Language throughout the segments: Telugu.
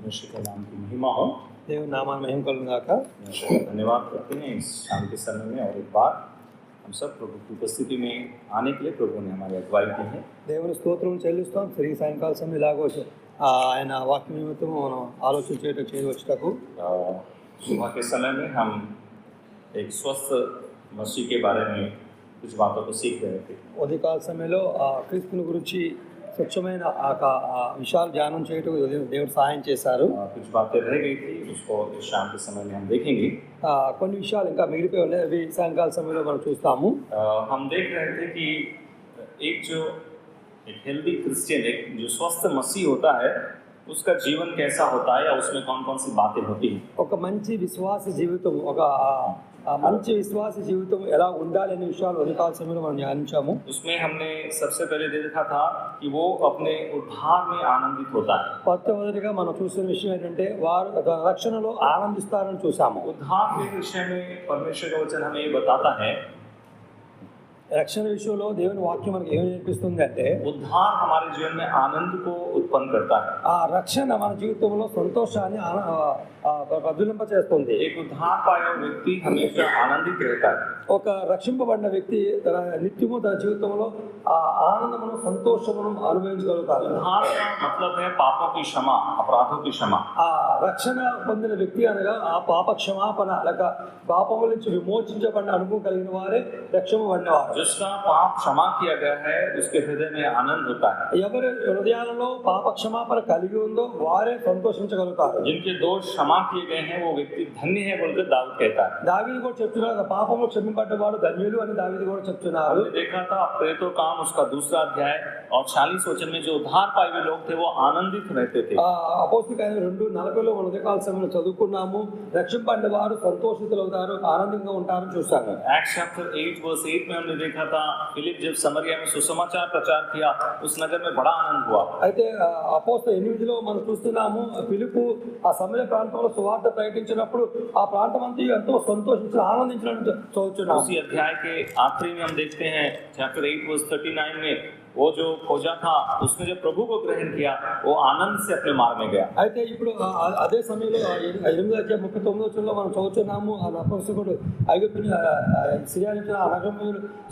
परमेश्वर के नाम की महिमा हो। దేవుని నామాన్ని మహిమ కలుగును గాక. धन्यवाद करते हैं इस शाम के समय में और एक बार हम सब प्रभु की उपस्थिति में आने के लिए प्रभु ने हमारी अगुवाई की है। దేవుని స్తోత్రం చెల్లిస్తాం. తిరిగి సాయంకాల సమయం ఇలాగో ఆయన వాక్య నిమిత్తం మనం ఆలోచన చేయవచ్చుటకు सुबह के समय में हम एक स्वस्थ मसीह के बारे में कुछ बातों को सीख रहे थे। ఉదయకాల సమయంలో క్రీస్తుని గురించి స్వచ్ఛమైన విషయాలు ధ్యానం చేయటం దేవుడు సహాయం చేశారు. कुछ बातें रह गई थी, उसको इस शाम के समय में हम देखेंगे। కొన్ని విషయాలు ఇంకా మిగిలిపోయి ఉన్నాయి, అవి సాయంకాల సమయంలో మనం చూస్తాము. हम देख रहे थे कि एक हेल्दी क्रिश्चियन, एक जो स्वस्थ मसीह होता है, उसका जीवन कैसा होता है या उसमें कौन कौन सी बातें होती हैं। ఒక మంచి విశ్వాస జీవితం, ఒక మంచి విశ్వాస జీవితం ఎలా ఉండాలనే విషయాలు ఉదయకాల సమయంలో మనం ధ్యానించాము. उसमें हमने सबसे पहले देखा था कि वो अपने उद्धार में आनंदित होता है। మొదటిగా మనం చూసిన విషయం ఏంటంటే వారు రక్షణలో ఆనందిస్తారని చూసాము. उद्धार के विषय में परमेश्वर का वचन हमें ये बताता है, రక్షణ విషయంలో దేవుని వాక్యం మనకి ఏమి నేర్పిస్తుంది అంటే उद्धार हमारे जीवन में आनंद को उत्पन्न करता है। ఆ రక్షణ మన జీవితంలో సంతోషాన్ని ప్రజ్వలింపచేస్తుంది. एक उद्धार पाया व्यक्ति हमेशा आनंदित रहता है। ఒక రక్షింపబడిన వ్యక్తి తన నిత్యము తన జీవితంలో ఆ ఆనందమును సంతోషమును అనుభవించగలుగుతారు. उद्धार का मतलब है पापों की क्षमा, अपराधों की क्षमा। ఆ రక్షణ పొందిన వ్యక్తి అనగా ఆ పాప క్షమాపణ లేక పాపముల నుంచి విమోచించబడిన అనుభవం కలిగిన వారే రక్షింపబడినవారు. जिसका पाप क्षमा किया गया है उसके हृदय में आनंद होता है। ఎవరి హృదయాలలో పాప క్షమాపణ కలిగి ఉందో వారే సంతోషించగలుగుతారు. जिनके दोष क्षमा किए गए हैं वो व्यक्ति धन्य है बोलकर दाऊद कहता है। దావీదు కూడా చెప్తున్నారు, పాపము క్షమింపబడ్డవాడు ధన్యులు అని దావీదు కూడా చెప్తున్నారు. हमने देखा था प्रेरितों काम उसका दूसरा अध्याय और 40 वचन में जो उद्धार पाए हुए लोग थे वो आनंदित रहते थे। అపోస్తలుల కార్యాలు 2:40 మన ఉదయకాల సమయంలో చదువుకున్నాము. రక్షింపబడిన వారు సంతోషితులవుతారు, ఆనందంగా ఉంటారని చూసాము. Acts chapter 8 verse 8 में हमने देखा था फिलिप जब समरिया में सुसमाचार प्रचार किया उस नगर में बड़ा आनंद हुआ। అయితే అపోస్తలుల 8లో మనం చూస్తున్నాము, ఫిలిప్పు ఆ సమరయ ప్రాంతంలో సువార్త ప్రకటించినప్పుడు ఆ ప్రాంతం అంతా ఎంతో సంతోషించి ఆనందించినట్టు చదువుతున్నాము. उसी अध्याय के आखिरी में हम देखते हैं चैप्टर 8 वर्स 39 में वो जो खोजा था उसने जब प्रभु को ग्रहण किया वो आनंद से अपने मार्ग में गया। అయితే ఇప్పుడు అదే సమయంలో 8:39 మనం చదువుతున్నాము, ఆ నపుంసకుడు ఐగుప్తుని సిరియా నుంచి ఆ నగరంలో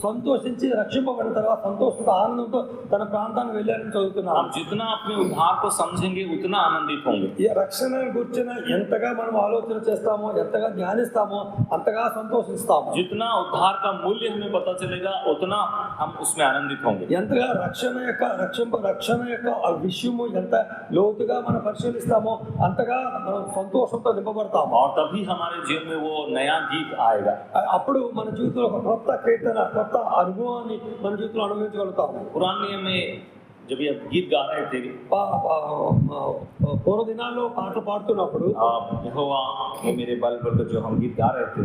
సంతోషించి రక్షింపబడిన తర్వాత సంతోషంతో ఆనందంతో తన ప్రాంతానికి వెళ్ళారని చదువుతున్నాము. हम जितना अपने उद्धार को समझेंगे उतना आनंदित होंगे। ఈ రక్షణ గురించి ఎంతగా మనం ఆలోచన చేస్తామో, ఎంతగా ధ్యానిస్తామో అంతగా సంతోషిస్తాము. जितना उद्धार का मूल्य हमें पता चलेगा उतना हम उसमें आनंदित होंगे। ఎంతగా రక్షణ యొక్క విషయము ఎంత లోతుగా మనం పరిశీలిస్తామో అంతగా మనం సంతోషంతో నింపబడతాము. और तभी हमारे जीवन में वो नया गीत आएगा। అప్పుడు మన జీవితంలో ఒక కొత్త కీర్తన, కొత్త అనుభవాన్ని మన జీవితంలో అనుభవించగలుగుతాము. पुराने नियम में जब ये गीत गा रहे थे పూర్వ దినాల్లో పాటలు పాడుతున్నప్పుడు यहोवा हे मेरे बल बोलकर जो हम गीत गा रहे थे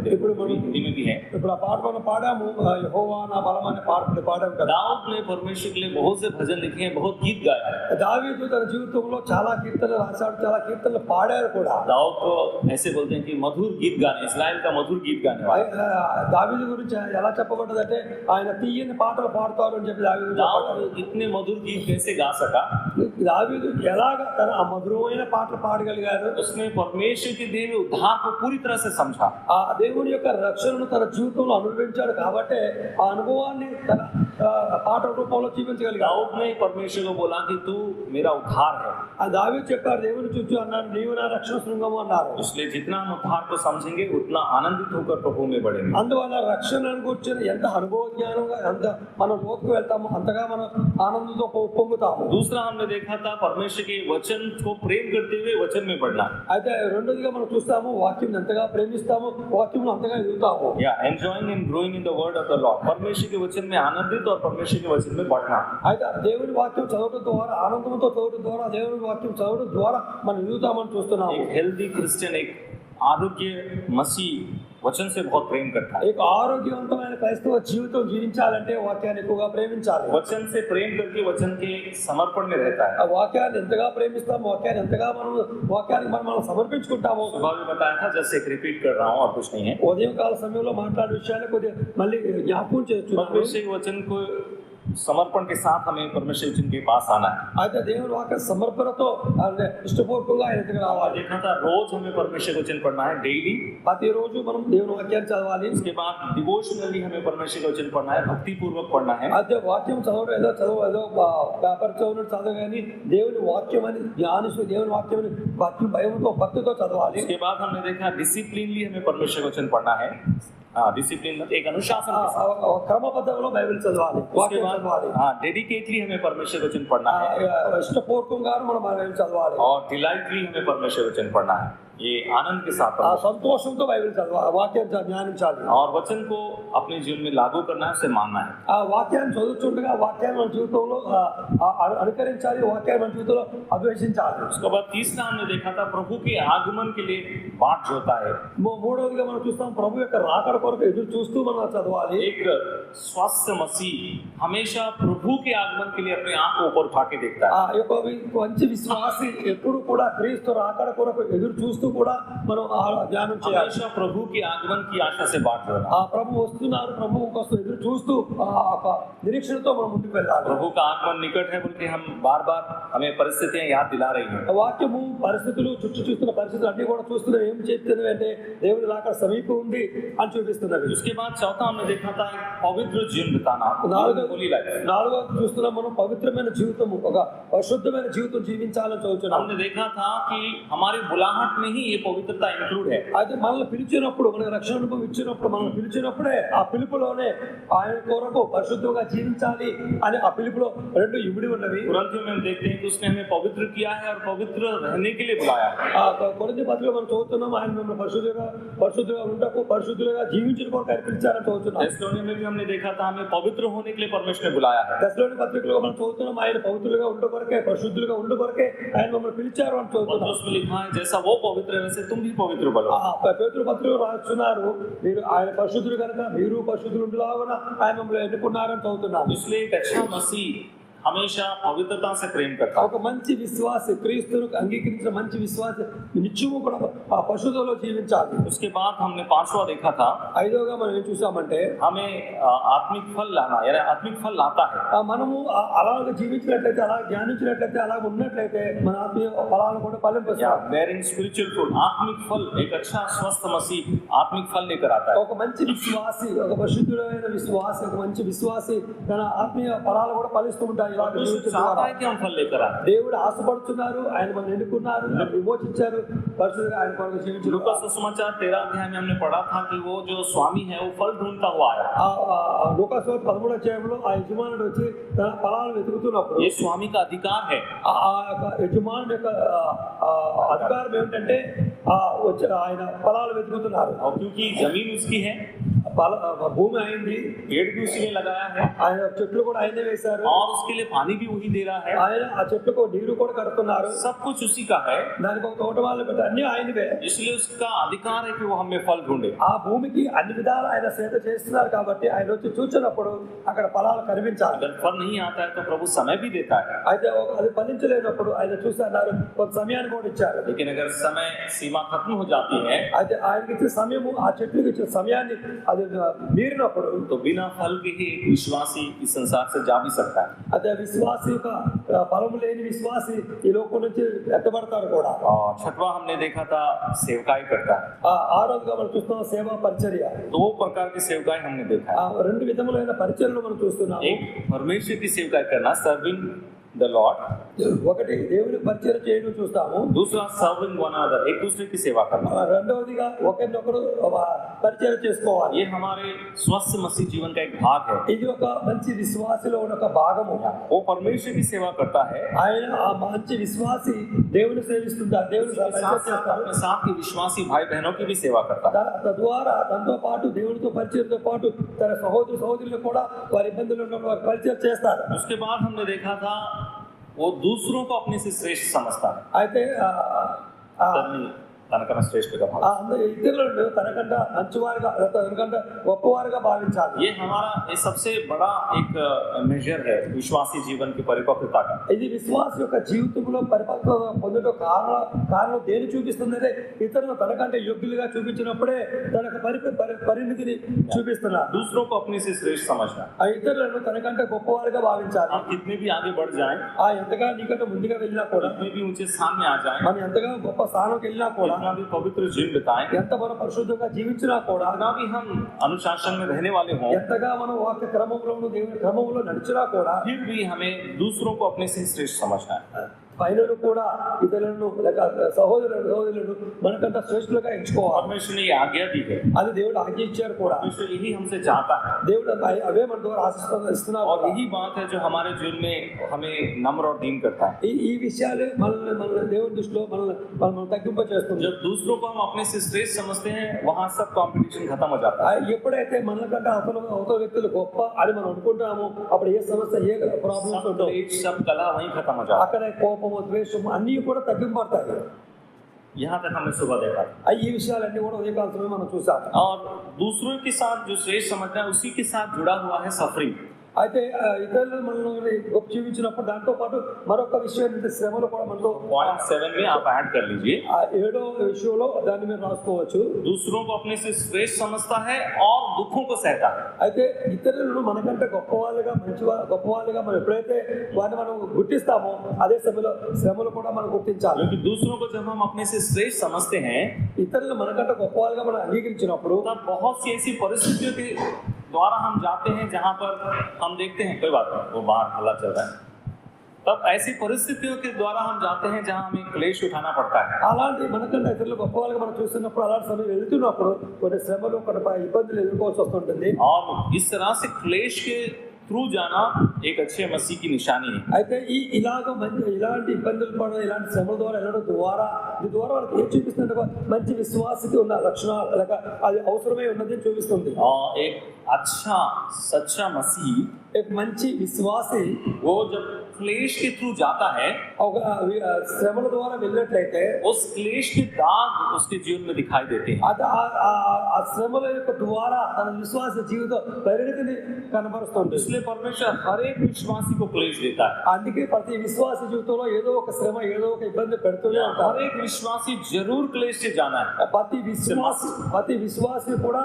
हिंदी में भी है। ఇప్పుడు ఆ పాట మనం పాడాము, యెహోవా నా బలం అనే పాట పాడాము కదా. दाऊद ने परमेश्वर के लिए बहुत से भजन लिखे हैं, बहुत गीत गाया है। దావీదు తన జీవితంలో చాలా కీర్తనలు రాశాడు, చాలా కీర్తనలు పాడారు కూడా. दाऊद को ऐसे बोलते हैं कि मधुर गीत गाने, इस्राएल का मधुर गीत गाने वाला। దావీదు గురించి ఎలా చెప్పబడ్డదంటే ఆయన తీయని పాటలు పాడతారు అని చెప్పి దావీదు इतने मधुर गीत कैसे गा सका? దావీదు ఎలాగ తన ఆ మధురమైన పాటలు పాడగలిగారు? उसने परमेश्वर के दिए हुए उद्धार को पूरी तरह से समझा। ఆ దేవుని యొక్క రక్షణను తన జీవితంలో అనుభవించాడు కాబట్టి ఆ అనుభవాన్ని తన పాట రూపంలో చూపించగలిగాడు. दाऊद ने परमेश्वर को बोला कि तू मेरा उद्धार है। ఆ దావీదు చెప్పారు, దేవుని చూచు అన్నారు, నీవు నా రక్షణ శృంగము అన్నారు. इसलिए जितना हम उद्धार को समझेंगे उतना आनंदित होकर प्रभु में बढ़ेंगे। అందువల్ల రక్షణను గురించి ఎంత అనుభవ జ్ఞానంగా ఎంత మనం లోతుకు వెళ్తామో అంతగా మనం ఆనందంతో పొంగుతాము. दूसरा हमने देखा था परमेश्वर के वचन को प्रेम करते हुए वचन में बढ़ना। అయితే రెండోదిగా మనం చూస్తాము, వాక్యం ఎంతగా ప్రేమిస్తామో వాక్యంలో అంతగా ఎదుగుతాము. या enjoying and growing in the word of the Lord, परमेश्वर के वचन में आनंदित और परमेश्वर के वचन में बढ़ना। అయితే దేవుని వాక్యం చదవడం ద్వారా, ఆనందంతో చదవడం ద్వారా, దేవుని వాక్యం చదవడం ద్వారా మనం ఎదుగుతామని చూస్తున్నాము. एक हेल्दी क्रिश्चियन, एक आरोग्य मसीह वचन से बहुत प्रेम करता है। एक ఆరోగ్యవంతమైన క్రైస్తవ జీవితం జీవించాలంటే వాక్యాన్ని ఎక్కువగా ప్రేమించాలి. वचन से प्रेम करके वचन के समर्पण में रहता है। ఆ వాక్యాన్ని ఎంతగా ప్రేమిస్తామో, వాక్యాన్ని ఎంతగా వాక్యానికి మనం సమర్పించుకుంటామో. सुबह भी बताया था, जैसे एक रिपीट कर रहा हूँ और कुछ नहीं है। ఉదయం కాల సమయంలో మాట్లాడే విషయాలు కొద్దిగా మళ్ళీ జ్ఞాపకం చేస్తున్నాను. परमेश्वर के वचन को समर्पण के साथ हमें परमेश्वर के पास आना है। అయితే దేవుని వాక్య సమర్పణతో అంటే ఇష్టపూర్వకంగా ఆయన దగ్గర और రావాలి. देखा था रोज हमें परमेश्वर वचन पढ़ना है डेली। ప్రతిరోజు మనం దేవుని వాక్యాన్ని చదవాలి. उसके बाद डिवोशनली हमें परमेश्वर का वचन पढ़ना है, भक्ति पूर्वक पढ़ना है। అయితే వాక్యం చదవడం ఏదో పేపర్ చదవడం చదవ కానీ దేవుని వాక్యం అని ధ్యానిస్తూ దేవుని వాక్యం భక్తి భయంతో భక్తితో చదవాలి. उसके बाद हमने देखा डिसिप्लिनली हमें परमेश्वर का वचन पढ़ना है। डिसिप्लिन मतलब एक अनुशासन के साथ। క్రమ పద్ధతిలో బైబిల్ చదవాలి, उसके వాక్యం बाद చదవాలి. डेडिकेटली हमें परमेश्वर का वचन पढ़ना है ఇష్టపూర్వకంగా మనం బైబిల్ చదవాలి. और डिलाइटली हमें परमेश्वर का वचन पढ़ना है, ये आनंद के साथ ఆ సంతోషంతో బైబిల్ చదవాలి, వాక్యం ధ్యానించాలి. और वचन को अपने जीवन में लागू करना है, उसे मानना है। ఆ వాక్యాన్ని చదువుతుండగా వాక్యాన్ని మన జీవితంలో అనుకరించాలి, వాక్యాన్ని మన జీవితంలో అన్వేషించాలి. उसके बाद तीसरा हमने देखा था प्रभु के आगमन के लिए बाट जोता है। మూడవదిగా మనం చూస్తాం ప్రభు యొక్క రాకడ కొరకు ఎదురు చూస్తూ మనం చదవాలి. एक स्वस्थ मसीह हमेशा प्रभु के आगमन के लिए अपने आप को ऊपर उठा के देखता है। ఆ యొక్క మంచి విశ్వాసి ఎప్పుడు కూడా క్రీస్తు రాకడ కొరకు ఎదురు చూస్తూ కూడా మనం ధ్యానం చేయాలి. हमेशा प्रभु के आगमन की आशा से बाट जोना। ఆ ప్రభు వస్తున్నారు, ప్రభు కోసం ఎదురు చూస్తూ నిరీక్షణతో మనం ముందుకు వెళ్ళాలి. प्रभु का आगमन निकट है बोल के हम बार बार हमें परिस्थितियां याद दिला रही हैं। వాక్యము పరిస్థితులు చుట్టూ చూస్తున్న పరిస్థితులు అన్ని కూడా చూస్తున్నాయి. ఏం చెప్తున్నవి అంటే దేవుని రాకడ సమీపం ఉంది అని చూపిస్తున్నవి. उसके बाद चौथा हमने देखा था एक पवित्र जीवन बिताना, होली लाइफ। నాలుగో చూస్తున్నాం మనం పవిత్రమైన జీవితం, ఒక పరిశుద్ధమైన జీవితం జీవించాలని చదువుతున్నాం. हमने देखा था कि हमारे बुलाहट में ही ये पवित्रता इंक्लूड है। అయితే మనల్ని పిలిచినప్పుడు, మనకు రక్షణ అనుభవం ఇచ్చినప్పుడు, మనల్ని పిలిచినప్పుడే ఆ పిలుపులోనే ఆయన కొరకు పరిశుద్ధంగా జీవించాలి అని ఆ పిలుపులో రెండు ఇమిడి ఉన్నవి. कुरिन्थियों में हम देखते हैं कि उसने हमें पवित्र किया है और पवित्र रहने के लिए बुलाया है। ఆ కొరింథీ పత్రికలో మనం చదువుతున్నాం ఆయన మిమ్మల్ని పరిశుద్ధంగా ఉండకు, పరిశుద్ధులుగా జీవించిన కొరకు ఆయన పిలిచారని చదువుతున్నాం. थेस्सलोनिक में भी हमने देखा था हमें पवित्र होने के लिए परमेश्वर ने बुलाया है। తెస్సలోనిక పత్రికలో మనం చదువుతున్నాం ఆయన పవిత్రులుగా ఉండ కొరకే, పరిశుద్ధులుగా ఉండ కొరకే ఆయన మమ్మల్ని పిలిచారు అని చదువుతున్నాం. पत्रुस में लिखा है जैसा वो पवित्र है वैसे तुम भी पवित्र बनो। పేతురు పత్రికలో రాస్తున్నారు మీరు ఆయన పరిశుద్ధులు కనుక మీరు పరిశుద్ధులు ఉండేలాగా ఆయన మమ్మల్ని ఎన్నుకున్నారని చదువుతున్నాం. इसलिए एक अच्छा मसीह हमेशा पवित्रता से प्रेम करता है। ఒక మంచి విశ్వాసి, క్రీస్తును అంగీకరించిన మంచి విశ్వాసి నిత్యము కూడా ఆ పరిశుద్ధంలో జీవించాలి. उसके बाद हमने पांचवा देखा था ఐదోగా మనం ఏం చూసామంటే हमें आत्मिक फल लाना, यानी आत्मिक फल लाता है। మనము అలాగ జీవించినట్లయితే, అలా ధ్యానించినట్లయితే, అలా ఉన్నట్లయితే మన ఆత్మీయ ఫలాలను కూడా ఫలింపజేస్తాం. बेयरिंग स्पिरिचुअल फ्रूट, आत्मिक फल एक अच्छा स्वस्थ मसीह आत्मिक फल लेकर आता है। ఒక మంచి విశ్వాసి, ఒక పరిశుద్ధుడైన విశ్వాసి, ఒక మంచి విశ్వాసి తన ఆత్మీయ ఫలాలు కూడా ఫలిస్తూ ఉంటాయి. चाहता है कि हम फल लेकर आए। దేవుడు ఆశపడుతున్నారు, ఆయన మనం ఎన్నుకున్నారు, విమోచించారు, పరిశుద్ధంగా ఆయన కొరకు జీవించారు. लूका सुसमाचार 13 अध्याय में हमने पढ़ा था कि वो जो स्वामी है वो फल ढूंढता हुआ आया। లూకాసు 13వ అధ్యాయంలో ఆ యజమానుడు వచ్చి తన ఫలాలను వెతుకుతున్నప్పుడు, ये स्वामी का अधिकार है। ఆ యొక్క యజమానుడి యొక్క అధికారం ఏమిటంటే ఆయన ఫలాలు వెతుకుతున్నారు. और क्योंकि जमीन उसकी है, భూమి అయింది, पेड़ भी उसी ने लगाया है ఆయన చెట్లు కూడా ఆయనే వేశారు, और उसके लिए पानी भी वही दे रहा है। ఆయన ఆ చెట్లకు నీరు కూడా కడుతున్నారు, सब कुछ उसी का है, దానికి ఒక తోట వాళ్ళు పెట్టి అన్ని ఆయనవే. इसलिए उसका अधिकार है कि वो हमें फल ढूंढे। ఆ భూమికి అన్ని విధాలు ఆయన సేద చేస్తున్నారు కాబట్టి ఆయన వచ్చి చూసినప్పుడు అక్కడ ఫలాలు కనిపించాలి. अगर फल नहीं आता है तो प्रभु समय भी देता है, అయితే అది ఫలించలేనప్పుడు ఆయన చూసి అన్నారు కొంత సమయాన్ని కూడా ఇచ్చారు. लेकिन अगर समय सीमा खत्म हो जाती है అయితే ఆయనకి ఇచ్చిన సమయము, ఆ చెట్లకు ఇచ్చిన సమయాన్ని అది మీరినప్పుడు तो बिना फल के ही एक विश्वासी इस संसार से जा भी सकता है। అదే విశ్వాసి యొక్క ఫలము లేని విశ్వాసి ఈ లోకం నుంచి ఎత్తబడతారు కూడా. और छठवां हमने देखा था सेवकाई करता है। ఆరోగ్యంగా మనం చూస్తున్నాం సేవా పరిచర్య. दो प्रकार की सेवकाई हमने देखा है। రెండు విధములైన పరిచర్యలు మనం చూస్తున్నాం. एक परमेश्वर की सेवकाई करना, सर्विंग द लॉर्ड, ఒకటి దేవుని పరిచర్య చేయడం చూస్తాము. दूसरा सर्विंग वन अनदर, एक दूसरे की सेवा करना। రెండవదిగా ఒకరినొకరు పరిచర్య చేసుకోవాలి. ये हमारे स्वस्थ मसीह जीवन का एक भाग है। ఇది ఒక మంచి విశ్వాసిలో ఉన్న ఒక భాగము. वो परमेश्वर की सेवा करता है, ఆయన ఆ మంచి విశ్వాసి దేవుని సేవిస్తుంటారు, దేవుని పరిచర్య చేస్తారు. अपने साथ के विश्वासी भाई बहनों की भी सेवा करता है। తద్వారా తనతో పాటు దేవునితో పరిచయంతో పాటు తన సహోదరులు కూడా వారి ఇబ్బందులు ఉన్న వారి పరిచయం చేస్తారు. उसके बाद हमने देखा था वो दूसरों को अपने से श्रेष्ठ समझता है। అయితే తనకన్నా శ్రేష్ఠగా ఆ అందరు ఇతరులను తనకంటే మంచివారుగా తనకంటే గొప్పవారుగా భావించాలి. ये हमारा ये सबसे बड़ा एक मेजर है विश्वासी जीवन की परिपक्वता का। ఇది విశ్వాస యొక్క జీవితంలో పరిపక్వత పొందడం కారణం దేని చూపిస్తుందంటే ఇతరులను తనకంటే యోగ్యులుగా చూపించినప్పుడే తనకు పరిణితిని చూపిస్తున్నారు. दूसरों को अपने से श्रेष्ठ समझना। ఆ ఇతరులను తనకంటే గొప్పవారుగా భావించాలి. हम कितने भी आगे बढ़ जाएं, ఆ ఎంతగా నీకంటే ముందుగా వెళ్ళినా కూడా, कितने भी ऊंचे स्थान में आ जाएं, మనం ఎంతగా గొప్ప స్థానంకి వెళ్ళినా కూడా, कितना भी पवित्र जीवन बिताएं, ఎంత మనం పరిశుద్ధంగా జీవించినా కూడా, कितना भी हम अनुशासन में रहने वाले हों, ఎంతగా మనం వాక్య క్రమంలోను దేవుని క్రమంలో నడిచినా కూడా, फिर भी हमें दूसरों को अपने से श्रेष्ठ समझना है। పైనను కూడా ఇతరులను లేక సహోదరులను మనకంటే శ్రేష్ఠులుగా ఎంచుకోవాలి. परमेश्वर ने ये आज्ञा दी है, అది దేవుడు ఆజ్ఞ ఇచ్చారు కూడా. परमेश्वर यही हमसे चाहता है, దేవుడు అవే మన ద్వారా ఆశిస్తున్నారు. और यही बात है जो हमारे जीवन में हमें नम्र और दीन करता है। ఈ విషయాలే మనల్ని దేవుని దృష్టిలో మనల్ని తగ్గింప చేస్తుంది. जब दूसरों को हम अपने से श्रेष्ठ समझते हैं, वहाँ सब कंपटीशन खत्म हो जाता है। ఎప్పుడైతే మనకంటే అవతల వ్యక్తులు గొప్ప అని మనం అనుకుంటామో అప్పుడు ఏ సమస్య ఏ ప్రాబ్లమ్స్ सब ఉంటాయి, क्लेश, सब कलह वहीं खत्म हो जाता అక్కడ కోపము ద్వేషము అన్నీ కూడా తగ్గింపడతాయి. है। यहाँ तक हमने सुबह देखा। ఈ విషయాలన్నీ కూడా ఉదయకాల సమయం మనం చూసాం. और दूसरों के साथ जो श्रेष्ठ समझना है, उसी के साथ जुड़ा हुआ है सफरिंग। అయితే ఇతరులు మనల్ని గొప్ప జీవించినప్పుడు దాంతో పాటు మరొక విషయం ఏంటంటే శ్రమలు కూడా మనతో पॉइंट 7 में आप ऐड कर लीजिए। 7వ విషయంలో దాన్ని మీరు రాసుకోవచ్చు. दूसरों को अपने से श्रेष्ठ समझता है और दुखों को सहता है। అయితే ఇతరులను మనకంటే గొప్పవాళ్ళుగా గొప్పవాళ్ళుగా మనం ఎప్పుడైతే వారిని మనం గుర్తిస్తామో అదే సమయంలో శ్రమలు కూడా మనం గుర్తించాలి. क्योंकि दूसरों को जब हम अपने से श्रेष्ठ समझते हैं, ఇతరులు మనకంటే గొప్పవాళ్ళుగా మనం అంగీకరించినప్పుడు तब बहुत सी ऐसी परिस्थितियों के द्वारा हम जाते हैं जहाँ पर हम देखते हैं कोई बात नहीं, वो बाहर हल्ला चल रहा है, तब ऐसी परिस्थितियों के द्वारा हम जाते हैं जहाँ हमें क्लेश उठाना पड़ता है। అలాంటి మనకంటే ఇతరులు గొప్పవాళ్ళుగా మనం చూస్తున్నప్పుడు అలాంటి సమయం వెళ్తున్నప్పుడు కొన్ని శ్రమలు కొన్ని ఇబ్బందులు ఎదుర్కోవాల్సి వస్తుంటుంది. और इस तरह से क्लेश के थ्रू जाना एक अच्छे मसीह की निशानी है। అయితే ఇలాంటి ఇబ్బందులు పడడం ఇలాంటి శ్రమల ద్వారా వెళ్ళడం ద్వారా వాళ్ళకి ఏం చూపిస్తుంది, మంచి విశ్వాసకి ఉన్న లక్షణాలు లేక అది అవసరమై ఉన్నది చూపిస్తుంది. और एक अच्छा सच्चा मसीह, एक మంచి విశ్వాసి वो जब क्लेश के थ्रू जाता है, ఒక శ్రమల ద్వారా వెళ్ళినట్లయితే उस क्लेश के दाग उसके जीवन में दिखाई देते हैं। అది ఆ శ్రమల యొక్క ద్వారా తన విశ్వాస జీవిత పరిణతిని కనబరుస్తుంది. इसलिए परमेश्वर हर एक विश्वासी को क्लेश देता है। అందుకే ప్రతి విశ్వాస జీవితంలో ఏదో ఒక శ్రమ ఏదో ఒక ఇబ్బంది పెడుతూనే हर ఉంటారు. एक विश्वासी जरूर क्लेश से जाना है। ప్రతి విశ్వాసి కూడా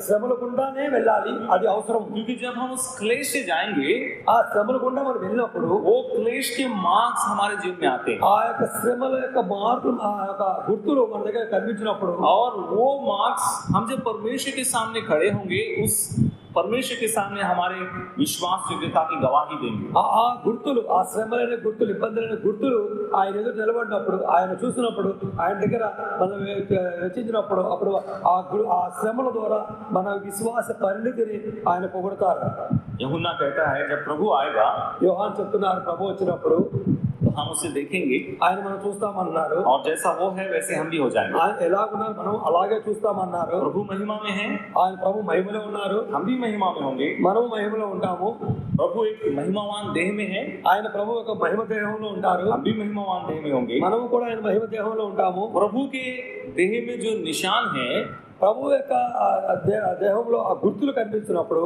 శ్రమల గుండానే వెళ్ళాలి, అది అవసరం. क्योंकि जब हम उस क्लेश से जाएंगे, ఆ శ్రమల గుండా మనం వెళ్ళినప్పుడు वो क्लेश के मार्क्स हमारे जीवन में आते हैं, ఆ యొక్క శ్రమల యొక్క మార్పులు ఆ యొక్క గుర్తులు మన దగ్గర కనిపించినప్పుడు, और वो मार्क्स हम जब परमेश्वर के सामने खड़े होंगे, उस परमेश्वर के सामने हमारे विश्वास योग्यता की गवाही देंगे। ఆ గుర్తులు ఆ శ్రమలైన గుర్తులు ఇబ్బందులైన గుర్తులు ఆయన ఎదురు నిలబడినప్పుడు ఆయన చూసినప్పుడు ఆయన దగ్గర మనం వెచ్చించినప్పుడు అప్పుడు ఆ శ్రమల ద్వారా మన విశ్వాస పరిణితిని ఆయన పొగుడతారు. यूहन्ना कहता है जब प्रभु आएगा యోహాను చెప్తున్నారు ప్రభు వచ్చినప్పుడు तो हम उसे देखेंगे, ఆయన మనం చూస్తామన్నారు. और जैसा वो है वैसे हम भी हो जाएंगे। ఆయన ఎలాగున్నారు మనం అలాగే చూస్తామన్నారు. प्रभु महिमा में है, ఆయన ప్రభు మహిమలో ఉన్నారు, हम भी महिमा में होंगे। మనము మహిమలో ఉంటాము. प्रभु एक महिमावान देह में है, ఆయన ప్రభు ఒక మహిమ దేహంలో ఉంటారు, हम भी महिमावान देह में होंगे। మనము కూడా ఆయన మహిమ దేహంలో ఉంటాము. प्रभु के देह में जो निशान है, ప్రభు యొక్క దేహంలో ఆ గుర్తులు కనిపించినప్పుడు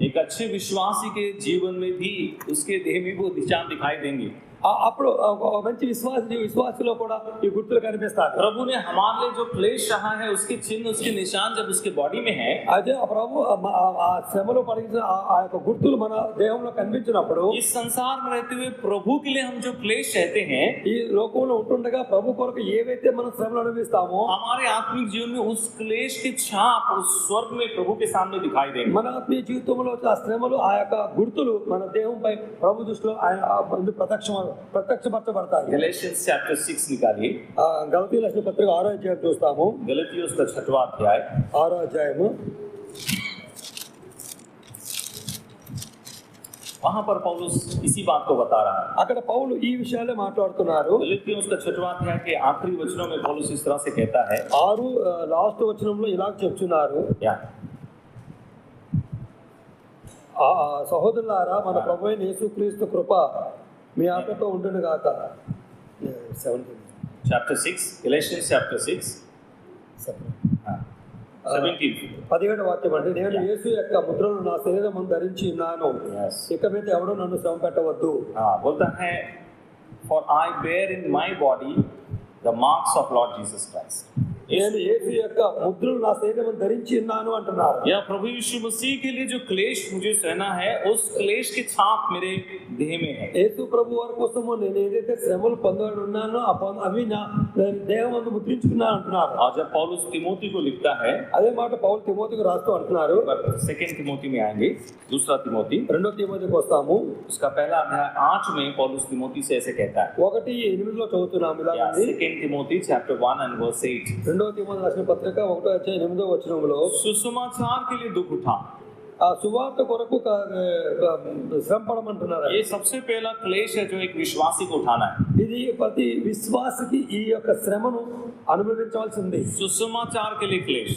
एक अच्छे विश्वासी के जीवन में भी उसके देह में वो निशान दिखाई देंगे। అప్పుడు మంచి విశ్వాసలో కూడా ఈ గుర్తులు కనిపిస్తాయి. प्रभु ने हमारे लिए जो क्लेश रहा है, उसके चिन्ह उसके निशान जब उसके बॉडी में है, అదే ఆ ప్రభు ఆ శ్రమలో పడిన ఆ యొక్క గుర్తులు మన దేహంలో కనిపించినప్పుడు इस संसार में रहते हुए प्रभु के लिए हम जो क्लेश सहते हैं, ఈ లోకంలో ఉంటుండగా ప్రభు కొరకు ఏవైతే మనం శ్రమలు అనుభవిస్తామో हमारे आत्मिक जीवन में उस क्लेश की छाप उस स्वर्ग में प्रभु के सामने दिखाई देंगे। మన ఆత్మీయ జీవితంలో ఆ శ్రమలు ఆ యొక్క గుర్తులు మన దేహంపై ప్రభు దృష్టిలో ఆయన ప్రత్యక్షపరచబడతాయి. गैलेशियंस चैप्टर 6 निकालिए। గలతీ రాసిన పత్రిక 6వ అధ్యాయం చూస్తాము. गलतियों का 6वां अध्याय 6వ అధ్యాయము. वहां पर पौलुस इसी बात को बता रहा है। అక్కడ పౌలు ఈ విషయాలే మాట్లాడుతున్నారు. गलतियों का 6वां अध्याय के आखिरी वचनों में पौलुस इस तरह से कहता है, 6 లాస్ట్ వచనంలో ఇలా చెప్తున్నారు, क्या సహోదరులారా మన ప్రభువైన యేసుక్రీస్తు కృప మీ ఆత్మతో ఉండును గాక. 17 chapter 6, Galatians chapter 6, 17. 17వ వాక్యం అంటే నేను యేసు యొక్క ముద్రను నా శరీరం ముందు ధరించి ఉన్నాను, Yes. ఇక మీద ఎవడో నన్ను శ్రమ పెట్టవద్దు. बोलता है for I bear in my body the marks of Lord Jesus Christ. నేను యేసు యొక్క ముద్రను నా శరీరం ముందు ధరించి ఉన్నాను అంటున్నారు. या प्रभु यीशु मसीह के लिए जो क्लेश मुझे सहना है उस क्लेश की छाप मेरे देह में है. యేసు ప్రభు వారి కోసము నేను ఏదైతే శ్రమలు పొందబడి ఉన్నానో అవి నా దేహం ముందు ముద్రించుకున్నాను అంటున్నారు. और जब पौलुस तिमोथी को लिखता है, అదే మాట పౌలు తిమోతికి రాస్తూ అంటున్నారు. सेकंड तिमोथी में आएंगे, दूसरा तिमोथी, 2వ తిమోతికి వస్తాము. उसका पहला अध्याय 8 में पौलुस तिमोथी से ऐसे कहता है. 1:8 చదువుతున్నాము ఇలా ఉంది. Second Timothy chapter 1 and verse 8. 2వ తిమోతి రాసిన పత్రిక 1:8 వచనంలో सुसमाचार के लिए दुख उठा. ఆ సువార్త కొరకు శ్రమ పడమంటున్నారు. ये सबसे पहला क्लेश है जो एक विश्वासी को उठाना है. ఇది ప్రతి విశ్వాసికి ఈ యొక్క శ్రమను అనుభవించాల్సింది. सुसमाचार के लिए क्लेश,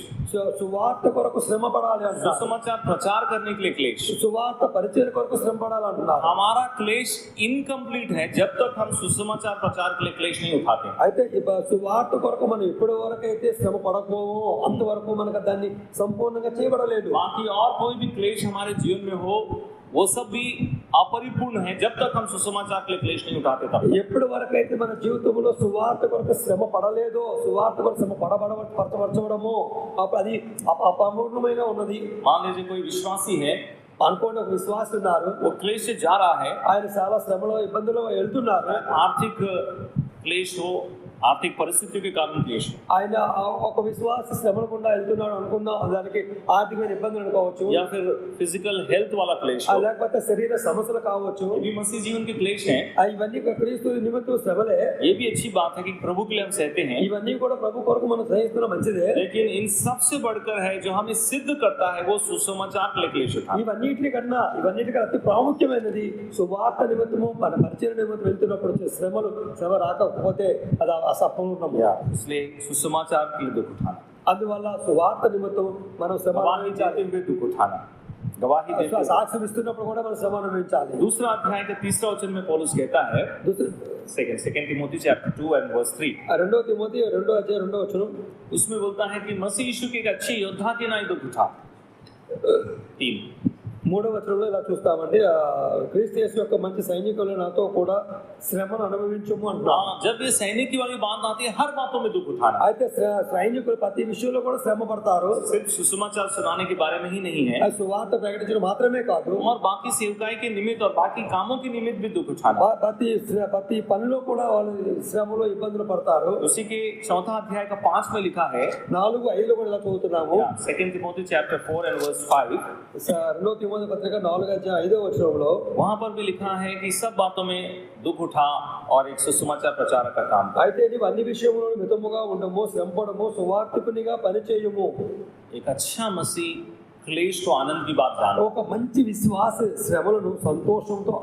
సువార్త కొరకు శ్రమ పడాలి అంటారు. सुसमाचार प्रचार करने के लिए क्लेश. సువార్త పరిచయం కొరకు శ్రమ పడాలి అంటున్నారు. हमारा क्लेश इनकम्प्लीट है जब तक हम सुसमाचार प्रचार के लिए क्लेश नहीं उठाते. అయితే సువార్త కొరకు మనం ఇప్పటి వరకు అయితే శ్రమ పడకపోవో అంతవరకు మనకు దాన్ని సంపూర్ణంగా చేయబడలేదు. बाकी और कोई भी क्लेश हमारे जीवन में हो वो सब भी अपरिपूर्ण है जब तक हम सुसमाचार के लिए क्लेश नहीं उठाते तब. ఎప్పటి వరకు అయితే మన జీవితంలో సువార్త కొరకు శ్రమ పడలేదో, సువార్త కొరకు శ్రమ పరచబడము అప్పుడు అది అపూర్ణమైన ఉన్నది. मान लीजिए कोई विश्वासी है, అనుకోండి ఒక విశ్వాసి ఉన్నారు, वो क्लेश से जा रहा है, ఆయన చాలా శ్రమలో ఇబ్బందులు వెళ్తున్నారు. आर्थिक क्लेश हो, आर्थिक परिस्थितियों के कारण क्लेश हो, ఆయన ఒక విశ్వాస శ్రమలు గుండా వెళ్తున్నాడు అనుకుందాం, దానికి ఆర్థికమైన ఇబ్బందులు అనుకోవచ్చు, या फिर फिजिकल हेल्थ वाला क्लेश हो, లేకపోతే శరీర సమస్యలు కావచ్చు. ये भी मसीह जीवन के क्लेश हैं. ఇవన్నీ క్రీస్తు నిమిత్తం శ్రమలే. ये भी अच्छी बात है कि प्रभु के लिए हम सहते हैं, ఇవన్నీ కూడా ప్రభు కొరకు మనం సహిస్తున్న మంచిదే. लेकिन इन सबसे बढ़कर है जो हमें सिद्ध करता है वो सुसमाचार के लिए क्लेश उठाना. ఇవన్నిటికన్నా అతి ప్రాముఖ్యమైనది సువార్త నిమిత్తము మన పరిచయ నిమిత్తం వెళ్తున్నప్పుడు వచ్చే శ్రమ రాకపోతే అది అసంపూర్ణం. इसलिए सुसमाचार के लिए दुख उठाना, అందువల్ల సువార్త నిమిత్తం మనం శ్రమ गवाही देते हुए दुख उठाना, गवाही देते हुए. సాక్ష్యం ఇస్తున్నప్పుడు కూడా మనం శ్రమ అనుభవించాలి. दूसरा अध्याय का 3रा वचन में पौलुस कहता है, second Timothy chapter 2 and verse 3, 2వ తిమోతి 2వ అధ్యాయం 2వ వచనం, उसमें बोलता है कि मसीह यीशु के एक अच्छे योद्धा के ना ही दुख उठा. 3 3వ వచనంలో ఇలా చూస్తామండి, క్రీస్తు యేసు యొక్క మంచి సైనికులు నాతో కూడా శ్రమను అనుభవించము అంటున్నాం. जब ये सैनिक की वाली बात आती है हर बातों में दुख उठाना. అయితే సైనికులు ప్రతి విషయంలో కూడా శ్రమ పడతారు. सिर्फ सुसमाचार सुनाने के बारे में ही नहीं है, అది సువార్త ప్రకటించడం మాత్రమే కాదు, और बाकी सेवकाई के निमित्त और बाकी कामों के निमित्त भी दुख उठाना. ప్రతి పనిలో కూడా వాళ్ళు శ్రమలో ఇబ్బందులు పడతారు. उसी के 4 अध्याय का 5 में लिखा है, 4-5 కూడా ఇలా చదువుతున్నాము. Second Timothy chapter 4 and verse 5, 2వ తిమోతి పత్రిక 4వ అధ్యాయం 5వ వచనంలో वहां पर भी लिखा है कि सब बातों में दुख उठा और एक सुसमाचार प्रचार का काम कर. అయితే నీవు అన్ని విషయంలో మితముగా ఉండము, శ్రమపడము, సువార్తికునిగా పనిచేయము. एक अच्छा मसीह क्लेश को आनंद की बात जानो. ఒక మంచి విశ్వాస శ్రమలను సంతోషంతో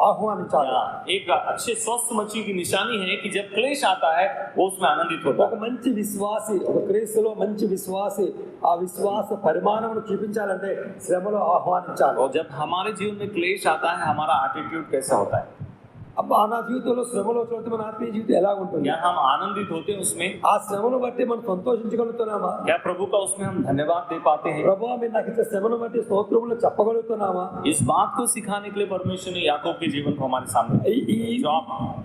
ఆహ్వానించాలి. एक अच्छे स्वस्थ मसीह की निशानी है कि जब क्लेश आता है वो उसमें आनंदित होता ఒక है. మంచి విశ్వాసి, ఒక క్రీస్తులో మంచి విశ్వాసి ఆ విశ్వాస పరిమాణమును చూపించాలంటే శ్రమలో ఆహ్వానించాలి. और जब हमारे जीवन में क्लेश आता है हमारा एटीट्यूड कैसा होता है? అబ్బా నా జీవితంలో శ్రమలో చూస్తే మన ఆత్మీయ జీవితం ఎలా ఉంటుంది? क्या हम आनंदित होते हैं उसमें? ఆ శ్రమను బట్టి మనం సంతోషించగలుగుతున్నామా? क्या प्रभु का उसमें हम धन्यवाद दे पाते हैं? ప్రభువా మీరు నాకు ఇచ్చే శ్రమను బట్టి స్తోత్రములు చెప్పగలుగుతున్నామా? इस बात को सिखाने के लिए परमेश्वर ने याकूब के जीवन को हमारे सामने,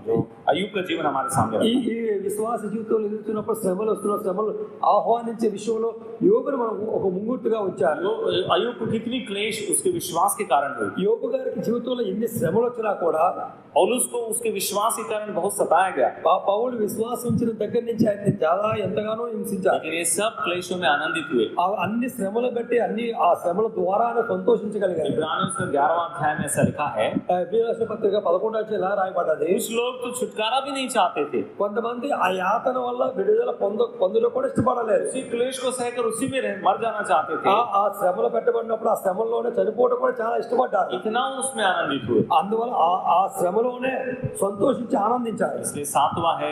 जो अय्यूब का जीवन हमारे सामने ఈ విశ్వాస జీవితంలో ఎదుగుతున్నప్పుడు శ్రమలు శ్రమలు ఆహ్వానించే విషయంలో యోగును మనం ఒక ముంగుర్తుగా ఉంచారు. अय्यूब को कितनी क्लेश उसके विश्वास के कारण हुई. యోగు గారికి జీవితంలో ఎన్ని శ్రమలు వచ్చినా కూడా पौलुस को उसके विश्वास के कारण बहुत सताया गया, పౌలు విశ్వాసం ఉంచిన దగ్గర నుంచి ఆయన చాలా ఎంతగానో హింసించారు. लेकिन ये सब क्लेशों में आनंदित हुए. అన్ని శ్రమలు బట్టి ఆ శ్రమల ద్వారా సంతోషించగలిగారు. इब्रानियों उसका 11वां अध्याय में ऐसा लिखा है, ఎబ్రాయిల పత్రిక 11వ అధ్యాయం ఇలా రాయబడ్డది, कुछ लोग तो छुटकारा भी नहीं चाहते थे, కొంతమంది ఆ యాతన వల్ల విడుదల పొందలో కూడా ఇష్టపడలేదు. उसी क्लेश को सहकर उसी में मर जाना चाहते थे. ఆ శ్రమలు పెట్టబడినప్పుడు ఆ శ్రమలోనే చనిపోవడం కూడా చాలా ఇష్టపడ్డారు. इतना उसमें आनंदित हुए. అందువల్ల ఆ శ్రమలోనే సంతోషించి ఆనందించారు. इसलिए 7वां है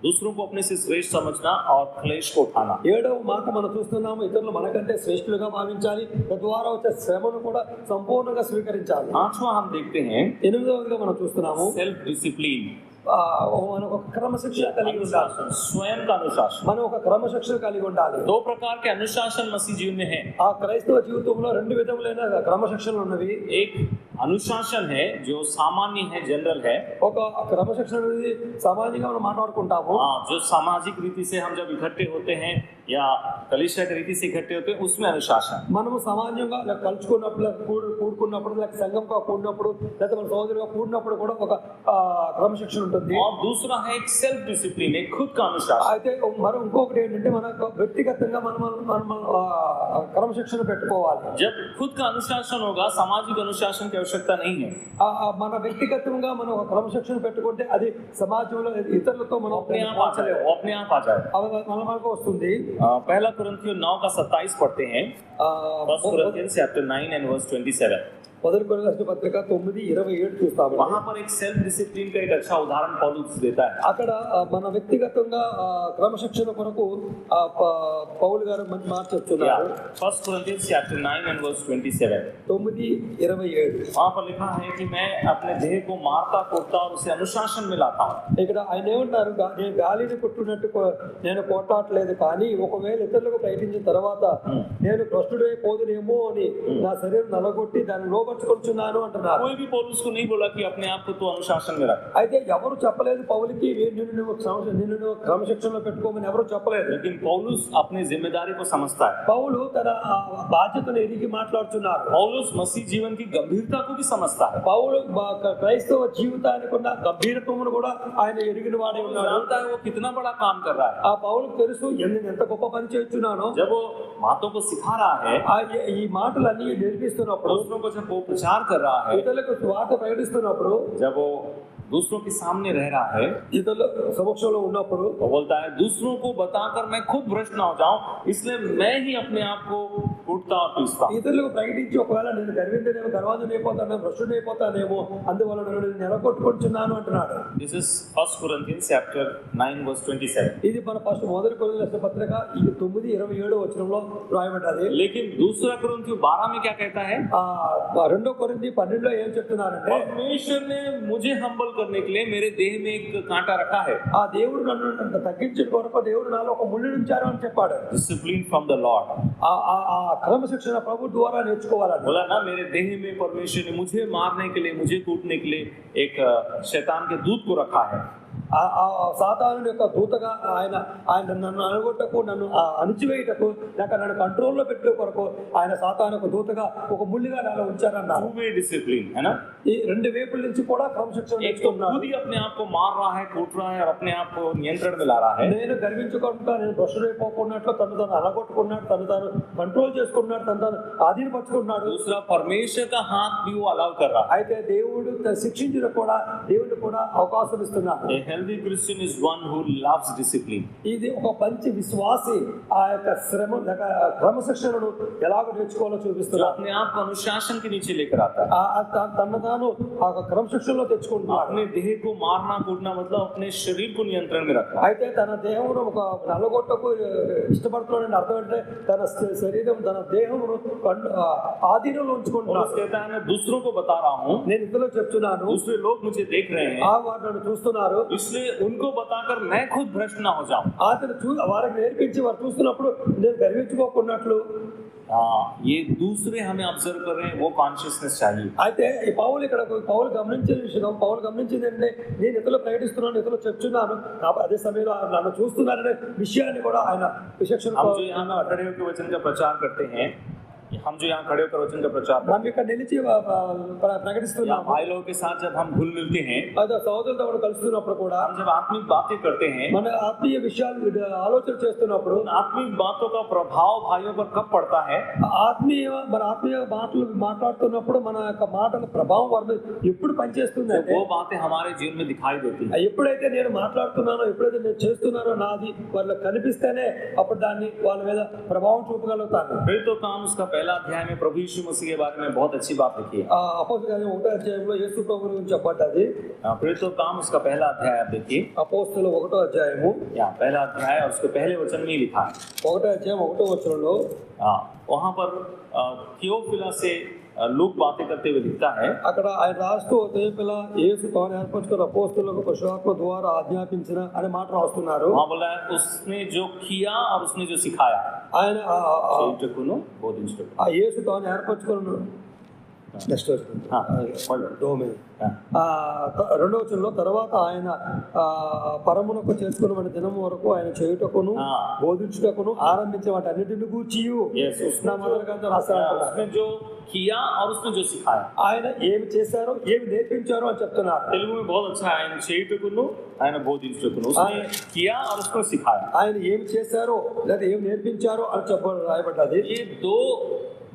दूसरों को अपने से श्रेष्ठ समझना और क्लेश को उठाना. 7వ మాట మనం చూస్తున్నాము, ఇతరులు మనకంటే శ్రేష్ఠులుగా భావించాలి, తద్వారా వచ్చే శ్రమను కూడా సంపూర్ణంగా స్వీకరించాలి. 8वां हम देखते हैं 8వదిగా మనం చూస్తున్నాము सेल्फ डिसिप्लिन. మనం ఒక క్రమశిక్షణ కలిగి ఉండాలి. अनुशासन, स्वयं का अनुशासन. మనం ఒక క్రమశిక్షణ కలిగి ఉండాలి. दो प्रकार के अनुशासन मसीह जीवन में है. ఆ క్రైస్తవ జీవితంలో రెండు విధములైన క్రమశిక్షణలు ఉన్నవి. एक अनुशासन है जो सामान्य है, जनरल है. ఒక క్రమశిక్షణ అనేది సామాన్యంగా మనం మాట్లాడుకుంటాము. जो सामाजिक रीति से हम जब इकट्ठे होते हैं या कलीसिया की रीति से इकट्ठे होते हैं, उसमें अनुशासन. మనము సామాన్యంగా కలుసుకున్నప్పుడు, కూడుకున్నప్పుడు, లేక సంఘంగా కూడినప్పుడు, లేకపోతే మన సోదరుగా కూడినప్పుడు కూడా ఒక క్రమశిక్షణ ఉంటుంది. और दूसरा है एक सेल्फ डिसिप्लिन, एक खुद का अनुशासन. అయితే మనం ఇంకొకటి ఏంటంటే మన వ్యక్తిగతంగా మనం క్రమశిక్షణ పెట్టుకోవాలి. जब खुद का अनुशासन होगा, सामाजिक अनुशासन की आवश्यकता नहीं है. మన వ్యక్తిగతంగా మనం ఒక క్రమశిక్షణ పెట్టుకుంటే అది సమాజంలో ఇతరులతో మనం अपने आप आ जाए, वो अपने आप आ जाए. మనకు వస్తుంది. पहला कुरिन्थियों 9:27 पढ़ते हैं. First Corinthians chapter 9 and verse 27. మొదటి కొరింథీయుల పత్రిక 9:27 చూస్తాము. वहां पर एक सेल्फ डिसिप्लिन का एक अच्छा उदाहरण पौलुस देता है. అక్కడ మన వ్యక్తిగతంగా క్రమశిక్షణ కొరకు పౌలు గారు మంచి మాట చెప్తున్నారు. First Corinthians chapter 9 and verse 27. 9:27 वहां पर लिखा है कि मैं अपने देह को मारता कूटता और उसे अनुशासन में लाता हूं. ఇక్కడ ఆయన ఏమంటారు, నేను గాలిని కొట్టున్నట్టు నేను పోటాట్లేదు, కానీ ఒకవేళ ఇతరులకు ప్రయత్నించిన తర్వాత నేను భ్రష్టుడైపోదునేమో అని నా శరీరం నలగొట్టి దాన్ని లోపరుచుకొచ్చున్నాను అంటున్నారు. कोई भी पौलुस को नहीं बोला कि अपने आप को तो अनुशासन में रख. అయితే ఎవరు చెప్పలేదు పౌలుకి నిన్ను నువ్వు క్రమశిక్షణలో పెట్టుకోమని ఎవరు చెప్పలేదు. लेकिन पौलुस अपनी जिम्मेदारी को समझता है. పౌలు తన బాధ్యతను ఎరిగి మాట్లాడుతున్నారు. पौलुस मसीह जीवन की गंभीरता को भी समझता है. పౌలు క్రైస్తవ జీవితానికి ఉన్న గంభీరత్వమును కూడా ఆయన ఎరిగిన వాడే ఉన్నాడు. जानता है वो कितना बड़ा काम कर रहा है. ఆ పౌలుకు తెలుసు నేను ఎంత గొప్ప పని చేస్తున్నానో. जब वो बातों को सिखा रहा है, ఈ మాటలన్నీ నేర్పిస్తున్నప్పుడు, दूसरों को जब वो प्रचार कर रहा है, ఇతరులకు వార్త ప్రకటిస్తున్నప్పుడు, जब वो दूसरों के सामने रह रहा है, ఇతరుల సమక్షంలో ఉన్నప్పుడు वो बोलता है दूसरों को बताकर मैं खुद भ्रष्ट ना हो जाऊं, इसलिए मैं ही अपने आप को कूटता और पीसता. ఇతరులకు ప్రకటించి ఒకవేళ నేను గర్వించనేమో, గర్వాదునైపోతానేమో, భ్రష్టుడైపోతానేమో, అందువల్ల నేను నెలకొట్టుకుంటున్నాను అంటున్నాడు. This is 1 Corinthians chapter 9 verse 27. ఇది మన మొదటి కొరింథీయుల పత్రిక 9:27 వచనంలో రాయబడ్డది. लेकिन दूसरा कुरिन्थियों 12 में क्या कहता है? రెండో కొరింథీ 12లో ఏం చెప్తున్నారంటే, परमेश्वर ने मुझे हम्बल करने के लिए मेरे देह में एक कांटा रखा है. ఆ దేవుడు నన్ను తగ్గించిన కొరకు దేవుడు నాలో ఒక ముళ్ళు ఉంచారు అని చెప్పాడు. Discipline from the Lord. ఆ క్రమశిక్షణ ప్రభు ద్వారా నేర్చుకోవాలని. बोला ना, मेरे देह में परमेश्वर ने मुझे मारने के लिए, मुझे कूटने के लिए एक शैतान के दूत को रखा है. సాతాను యొక్క దూతగా ఆయన నన్ను అనగొట్టకు, నన్ను అణిచివేయటకు, లేక నన్ను కంట్రోల్లో పెట్టే కొరకు ఆయన సాతాను యొక్క దూతగా ఒక ముళ్ళుగా నాలో ఉంచారన్నారు. डिसिप्लिन है ना. ఈ రెండు వైపుల నుంచి కూడా క్రమశిక్షణ నేర్చుకున్నాడు. खुद ही अपने आप को मार रहा है, कूट रहा है और अपने आप को नियंत्रण में ला रहा है. నేను గర్వించుకుంటా, నేను భ్రష్టుడైపోకున్నట్లు తను తాను అనగొట్టుకున్నాడు, తను తాను కంట్రోల్ చేసుకున్నాడు, తను తాను ఆధీనపరుచుకున్నాడు. दूसरा, परमेश्वर का हाथ भी वो अलाउ कर रहा है. అయితే దేవుడు శిక్షించిన కూడా దేవుడు కూడా అవకాశం ఇస్తున్నాడు. A healthy Christian is one who loves discipline. ఇది ఒక మంచి విశ్వాసి ఆ యొక్క శ్రమ లేక క్రమశిక్షణను ఎలాగ నేర్చుకోవాలో जो చూపిస్తున్నాడు. अपने आप को अनुशासन के नीचे लेकर आता है. తన తాను ఆ క్రమశిక్షణలో తెచ్చుకుంటున్నాడు. अपने देह को मारना कूटना मतलब अपने शरीर को नियंत्रण में रखना. అయితే తన దేహమును ఒక నల్లగొట్టకు ఇష్టపడుతున్నాడని అర్థం అంటే తన శరీరం, తన దేహమును ఆధీనంలో ఉంచుకుంటున్నాడు. कहता है मैं दूसरों को बता रहा हूँ, నేను ఇతరులకు చెప్తున్నాను, दूसरे लोग मुझे देख रहे हैं, వారు నన్ను చూస్తున్నారు, इसलिए उनको बताकर मैं खुद भ्रष्ट ना हो जाऊं. వారికి నేర్పించి వారు చూస్తున్నప్పుడు నేను గర్వించుకోకున్నట్లు. ये दूसरे हमें ऑब्जर्व कर रहे हैं, वो कॉन्शियसनेस चाहिए. అయితే ఈ పౌలు గమనించిన విషయం, పౌలు గమనించింది ఏంటంటే నేను ఇతరులు ప్రకటిస్తున్నాను, ఇతరులు చెప్తున్నాను, అదే సమయంలో నన్ను చూస్తున్నారనే విషయాన్ని కూడా ఆయన విచక్షణ. हम जो यहाँ खड़े होकर वचन का प्रचार करते हैं, हम जो यहाँ खड़े होकर वचन का प्रचार మనం ఇక్కడ నిలిచి ప్రకటిస్తున్నాం. भाई लोगों के साथ जब हम घुल मिलते हैं, అదే సహోదరులతో మనం కలుస్తున్నప్పుడు కూడా, हम जब आत्मिक बातें करते हैं, మన ఆత్మీయ విషయాలు ఆలోచన చేస్తున్నప్పుడు, आत्मिक बातों का प्रभाव भाइयों पर कब पड़ता है? మన ఆత్మీయ మాటలు మాట్లాడుతున్నప్పుడు మన యొక్క మాటల ప్రభావం వారి మీద ఎప్పుడు పనిచేస్తుంది అంటే, वो बातें हमारे जीवन में दिखाई देती है. ఎప్పుడైతే నేను మాట్లాడుతున్నానో, ఎప్పుడైతే నేను చేస్తున్నానో నాది వాళ్ళకి కనిపిస్తేనే అప్పుడు దాన్ని వాళ్ళ మీద ప్రభావం చూపగలుగుతాను. फिर तो काम उसका पहला अध्याय में प्रभु यीशु मसीह के बारे में बहुत अच्छी बात लिखी है. అపోస్తలుల కార్యం 1వ అధ్యాయంలో యేసు ప్రభు గురించి చెప్పబడ్డది. फिर तो काम उसका पहला अध्याय आप देखिए. అపోస్తలుల 1వ అధ్యాయము, यहाँ पहला अध्याय और उसके पहले वचन में ही लिखा है. 1వ అధ్యాయం 1వ వచనంలో वहाँ पर थियोफिला से लूक बातें करते हुए लिखता है, అక్కడ ఆయన రాస్తూ తేపిల యేసు తాను ఏర్పరచుకున్న అపోస్తలులకు పరశురాత్మ ద్వారా ఆజ్ఞాపించిన అనే మాట రాస్తున్నారు. वहाँ बोला है उसने जो किया और उसने जो सिखाया, ఆయన చేయుటకును బోధించుటకును. ఆ యేసు తాను ఏర్పరచుకున్న నెక్స్ట్ రెండవ వచనంలో తర్వాత ఆయన పరమునకు చేసుకున్న దినం వరకు ఆయన చేయుటకును బోధించుటకును ఆరంభించిన వాటి అన్నిటిని గూర్చి ఆయన ఏమి చేశారో ఏమి నేర్పించారో అని చెప్తున్నారు. తెలుగు में बहुत अच्छा है, ఆయన చేయుటకును ఆయన బోధించుటకును, उसने किया और उसको सिखाया. ఆయన ఏమి చేశారో లేదా ఏమి నేర్పించారో అని చెప్పడం రాయబడ్డది. ये दो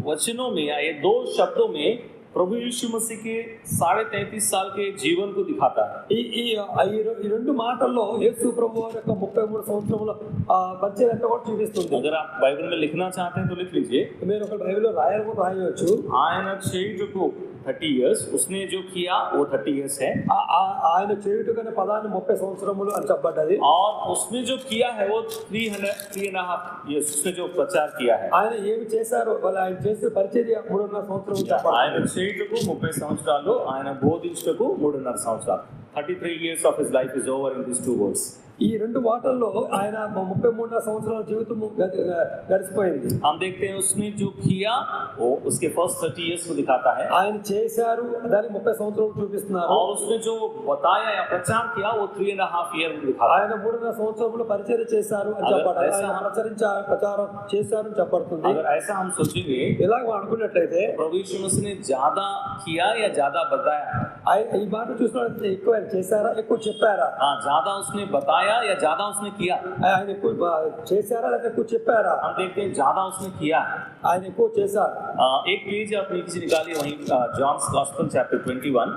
वचनों में या ये दो शब्दों में प्रभु यीशु मसीह के 33.5 साल के जीवन को दिखाता है. ఈ రెండు మాటల్లో యేసు ప్రభు వారి యొక్క 33 సంవత్సరముల పరిచయం ఎంత కూడా చూపిస్తుంది. अगर आप बाइबल में लिखना चाहते हैं तो लिख लीजिए. మీరు ఒక బైబిల్లో రాయవచ్చు. ఆయన చేయుటకు 30 years, उसने जो किया वो 30 years है. ఆయన చేయుటకు అనే పదాన్ని 30 సంవత్సరములు అని చెప్పబడ్డది. और उसने जो किया है वो 3.5 years, उसने जो प्रचार किया है. ఆయన ఏమి చేశారో ఆయన చేసే పరిచర్య 3.5 సంవత్సరాలు చెప్పాలి. ఆయన చేయుటకు 30 సంవత్సరాలు, ఆయన బోధించుటకు 3.5 సంవత్సరాలు. 33 years of his life is over in these two words. ఈ రెండు మాటల్లో ఆయన 33 సంవత్సరాల జీవితం గడిచిపోయింది. हम देखते हैं उसने जो किया वो उसके फर्स्ट 30 years को दिखाता है. ఆయన చేశారు దాని 30 సంవత్సరాలు చూపిస్తున్నారు. और उसने जो बताया या प्रचार किया वो 3.5 year दिखाता है. ఆయన 3.5 సంవత్సరాలు పరిచర్య చేశారు అని చెప్పబడ్డది. ఆయన ప్రచారం చేశారు అని చెప్పబడుతుంది. अगर ऐसा हम सोचेंगे, ఇలా అనుకున్నట్లయితే प्रभु यीशु मसीह ने ज्यादा किया या ज्यादा बताया? ఈ మాట చూసినట్లయితే ఎక్కువ ఆయన చేశారా ఎక్కువ చెప్పారా? ज्यादा उसने बताया या ज्यादा उसने किया? ఆయన ఎక్కువ చేశారా లేక ఎక్కువ చెప్పారా? हम देखते हैं ज्यादा उसने किया. ఆయన ఎక్కువ చేశారు. एक पेज आप नीचे निकालिए, वहीं जॉन्स गॉस्पेल चैप्टर 21,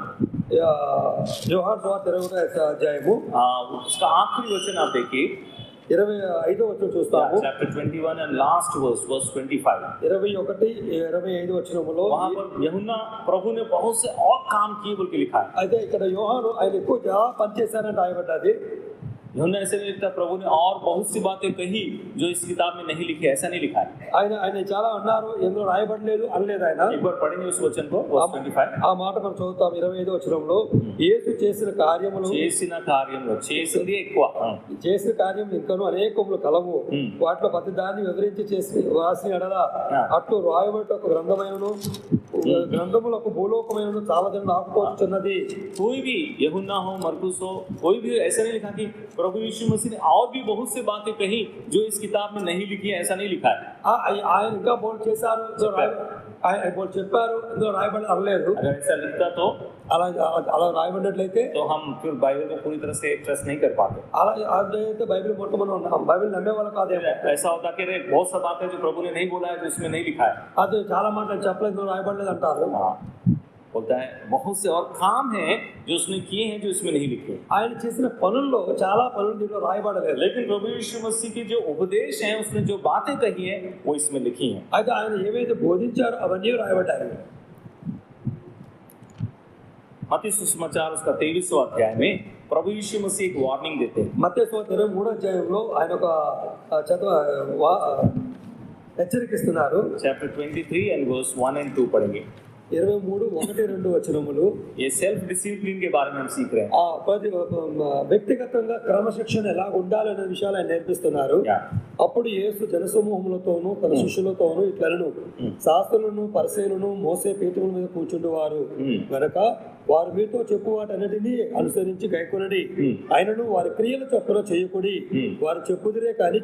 యోహాను సువార్త 21వ అధ్యాయము उसका आखिरी वचन आप देखिए. 25వ వచనం చూస్తాము. Chapter 21 and last verse 25. 21-25 వచనములో वहां पर यूहन्ना प्रभु ने बहुत से और काम किए बोल के लिखा है. అయితే ఇక్కడ యోహాను ఆయన ఎక్కువ పని చేశారని రాయబడ్డది. यूहन्ना ऐसे नहीं लिखता प्रभु ने और बहुत सी बातें कही जो इस किताब में नहीं लिखी, ऐसा नहीं लिखा है. ఆయన చాలా అన్నారు, ఎందులో రాయబడలేదు అనలేదు ఆయన. एक बार पढ़ेंगे उस वचन को, verse 25. ఆ మాట మనం చదువుతాం. 25వ వచనంలో యేసు చేసిన కార్యములు చేసింది ఎక్కువ, చేసిన కార్యం ఇంకను అనేకములు కలవు. వాటిలో ప్రతి దాన్ని వివరించి చేసి రాసిన ఎడల అట్లు రాయబడి ఒక గ్రంథములకు భూలోకమైన చాలా జనం ఆపుకోవచ్చున్నది. कोई भी यूहन्ना हो, मरकुस हो, कोई भी ऐसा नहीं लिखा कि प्रभु यीशु मसीह ने और भी बहुत सी बातें कही जो इस किताब में नहीं लिखी है, ऐसा नहीं लिखा है. ఆయన ఇంకా బోల్ చేశారు, ఆయన బోల్ చెప్పారు, ఇందులో రాయబడి అనలేదు. अगर ऐसा लिखता तो అలా రాయబడినట్లయితే तो हम फिर बाइबल को पूरी तरह से ट्रस्ट नहीं कर पाते. అలా అయితే బైబిల్ మొత్తం మనం బైబిల్ నమ్మే వాళ్ళు కాదేమో. ऐसा होता कि बहुत सा बातें जो प्रभु ने नहीं बोला है, जो इसमें नहीं लिखा है. అది చాలా మాటలు చెప్పలేదు, రాయబడలేదు అంటారు. बोलता है बहुत से और काम हैं जो उसने किए हैं जो इसमें नहीं लिखे. ఆయన చేసిన పనుల్లో చాలా పనులు దీంట్లో రాయబడలేదు. लेकिन प्रभु यीशु मसीह की जो उपदेश हैं, उसने जो बातें कही हैं वो इसमें लिखी हैं. అయితే ఆయన ఏవైతే బోధించారో అవన్నీ రాయబడ్డాయి. मत्ती सुसमाचार उसका 23वां अध्याय में प्रभु यीशु मसीह एक वार्निंग देते हैं. మత్తయి సువార్త 23వ అధ్యాయంలో ఆయన ఒక హెచ్చరికిస్తున్నారు. चैप्टर 23 and verse 1 and 2 पढ़ेंगे. 23:1-2 వచనములు. ये सेल्फ डिसिप्लिन के बारे में हम सीख रहे हैं. వ్యక్తిగతంగా క్రమశిక్షణ ఎలా ఉండాలి అనే విషయాలు ఆయన నేర్పిస్తున్నారు. అప్పుడు యేసు జనసమూహములతోనూ తన శిష్యులతోనూ ఇట్లను, శాస్త్రులను పరిసయ్యులను మోసే పీఠముల మీద కూర్చుండేవారు గనక వారు మీతో చెప్పు వాటన్నిటినీ అనుసరించి గైకొనడి, ఆయనను వారి క్రియల చొప్పున చేయకుడి, వారు చెప్పుదిరే కానీ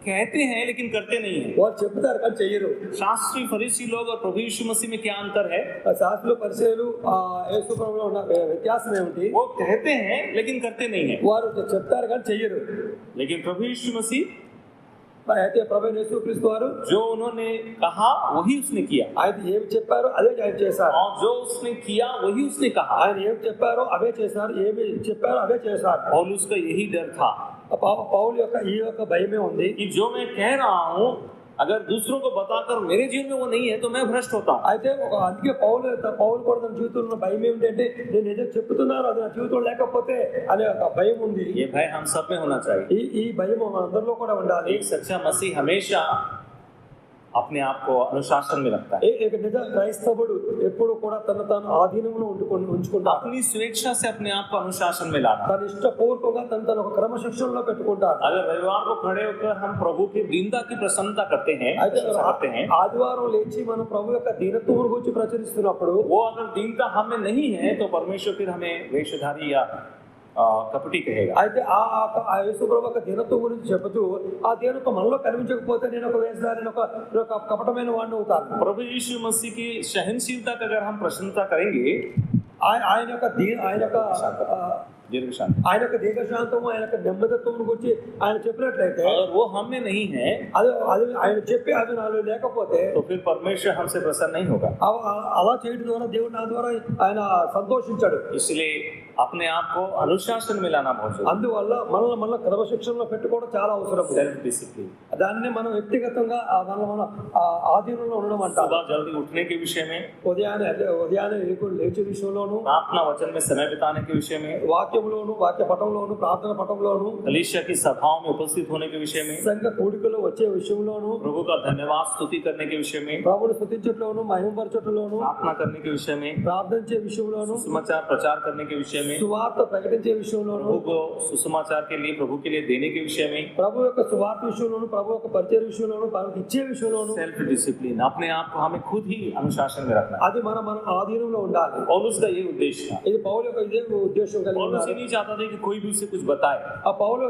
कहते हैं लेकिन करते नहीं है. వారు చెప్తారు కానీ చెయ్యరు. शास्त्री फरीसी लोग और प्रभु यीशु मसीह में क्या अंतर है? శాస్త్రులు పరిసయ్యులు యేసు ప్రభువులో ఉన్న వ్యత్యాసం ఏమిటి? वो कहते हैं लेकिन करते नहीं है. వారు చెప్తారు కానీ చెయ్యరు. लेकिन प्रभु यीशु मसीह అయితే ప్రభు యేసుక్రీస్తు వారు जो उन्होंने कहा वही उसने किया. ఆయన ఏమి చెప్పారో అదే ఆయన చేశారు. और जो उसने किया वही उसने कहा. ఆయన ఏమి చెప్పారో అవే చేశారు, ఏమి చెప్పారో అవే చేశారు. पौलुस का यही डर था. పౌలు యొక్క ఈ యొక్క భయమే ఉంది कि जो मैं कह रहा हूँ अगर दूसरों को बताकर मेरे जीवन में वो नहीं है तो मैं भ्रष्ट होता हूँ. అయితే అందుకే పౌలు కూడా తన జీవితంలో భయం ఏమిటంటే నేను ఏదో చెప్తున్నాను అది నా జీవితంలో లేకపోతే అనే ఒక భయం ఉంది. ये भय हम सब में होना चाहिए. ఈ భయం అందరిలో కూడా ఉండాలి. एक सच्चा मसीह हमेशा अपने आप को अनुशासन में रखता है, ఏక నిజ క్రైస్తవుడు ఎప్పుడు కూడా తను తాను ఆధీనంలో ఉంచుకుంటాడు. अपनी स्वेच्छा से अपने आप को अनुशासन में लाना. తన ఇష్టపూర్వకంగా తను ఒక క్రమశిక్షణలో పెట్టుకుంటాడు. अगर रविवार को खड़े होकर हम प्रभु की दीनता की प्रसन्नता करते हैं, ఆదివారం లేచి మనం ప్రభు యొక్క దీనత్వం గురించి ప్రచురిస్తున్నప్పుడు वो अगर दीनता हमें नहीं है तो परमेश्वर फिर हमें वेशधारी या కపటి కహేగా. అయితే ఆ యేసు ప్రభు యొక్క దీనత్వం గురించి చెబుతూ ఆ దీనత్వం మనలో కనిపించకపోతే నేను ఒక వేషధారి ఒక కపటమైన వాడిని అవుతాను. प्रभु यीशु मसीह की सहनशीलता का अगर हम प्रशंसा करेंगे, ఆయన యొక్క ఆయన యొక్క దీర్ఘశాంతము ఆయన యొక్క నెమ్మదత్వం గురించి ఆయన చెప్పినట్లయితే वो हमें नहीं है, అది ఆయన చెప్పి అది నాలో లేకపోతే तो फिर परमेश्वर हमसे प्रसन्न नहीं होगा. అలా చేయడం ద్వారా దేవుడు నా ద్వారా ఆయన సంతోషించాడు. इसलिए अपने आप को अनुशासन में लाना बहुत जरूरी है. అందువల్ల మనల్ని క్రమశిక్షణలో పెట్టుకోవడం చాలా అవసరం. सेल्फ डिसिप्लिन, దాన్ని మనం వ్యక్తిగతంగా మన ఆధీనంలో ఉండడం అంటారు. सुबह जल्दी उठने के विषय में, ఉదయాన్నే లేచే విషయంలోను, प्रार्थना वचन में समय बिताने के विषय में, వాక్యంలోను వాక్య పఠంలోను ప్రార్థన పఠంలోను, कलीसिया की सभाओं में उपस्थित होने के विषय में, సంఘ కూడికలో వచ్చే విషయంలోను, प्रभु का धन्यवाद स्तुति करने के विषय में, ప్రభువుని స్తుతించట్లోను మహిమపరచట్లోను, प्रार्थना करने के विषय में, ప్రార్థించే విషయంలోను, सुसमाचार प्रचार करने के विषय में, సువార్త ప్రకటించే విషయంలోను, प्रभु को सुसमाचार के लिए प्रभु के लिए देने के विषय में, ప్రభు యొక్క సువార్త విషయంలోను, ప్రభు యొక్క పరిచయ విషయంలోను, ప్రభుకి ఇచ్చే విషయంలోను सेल्फ डिसिप्लिन, अपने आप को हमें खुद ही अनुशासन में रखना है. అది మన ఆధీనంలో ఉండాలి. पौलुस का ये उद्देश्य था. ఇది పౌలు యొక్క ఇదే ఉద్దేశం కలిగి पौलुस ఉన్నారు. ये नहीं चाहता था कि कोई भी उसे कुछ बताए. ఆ పౌలు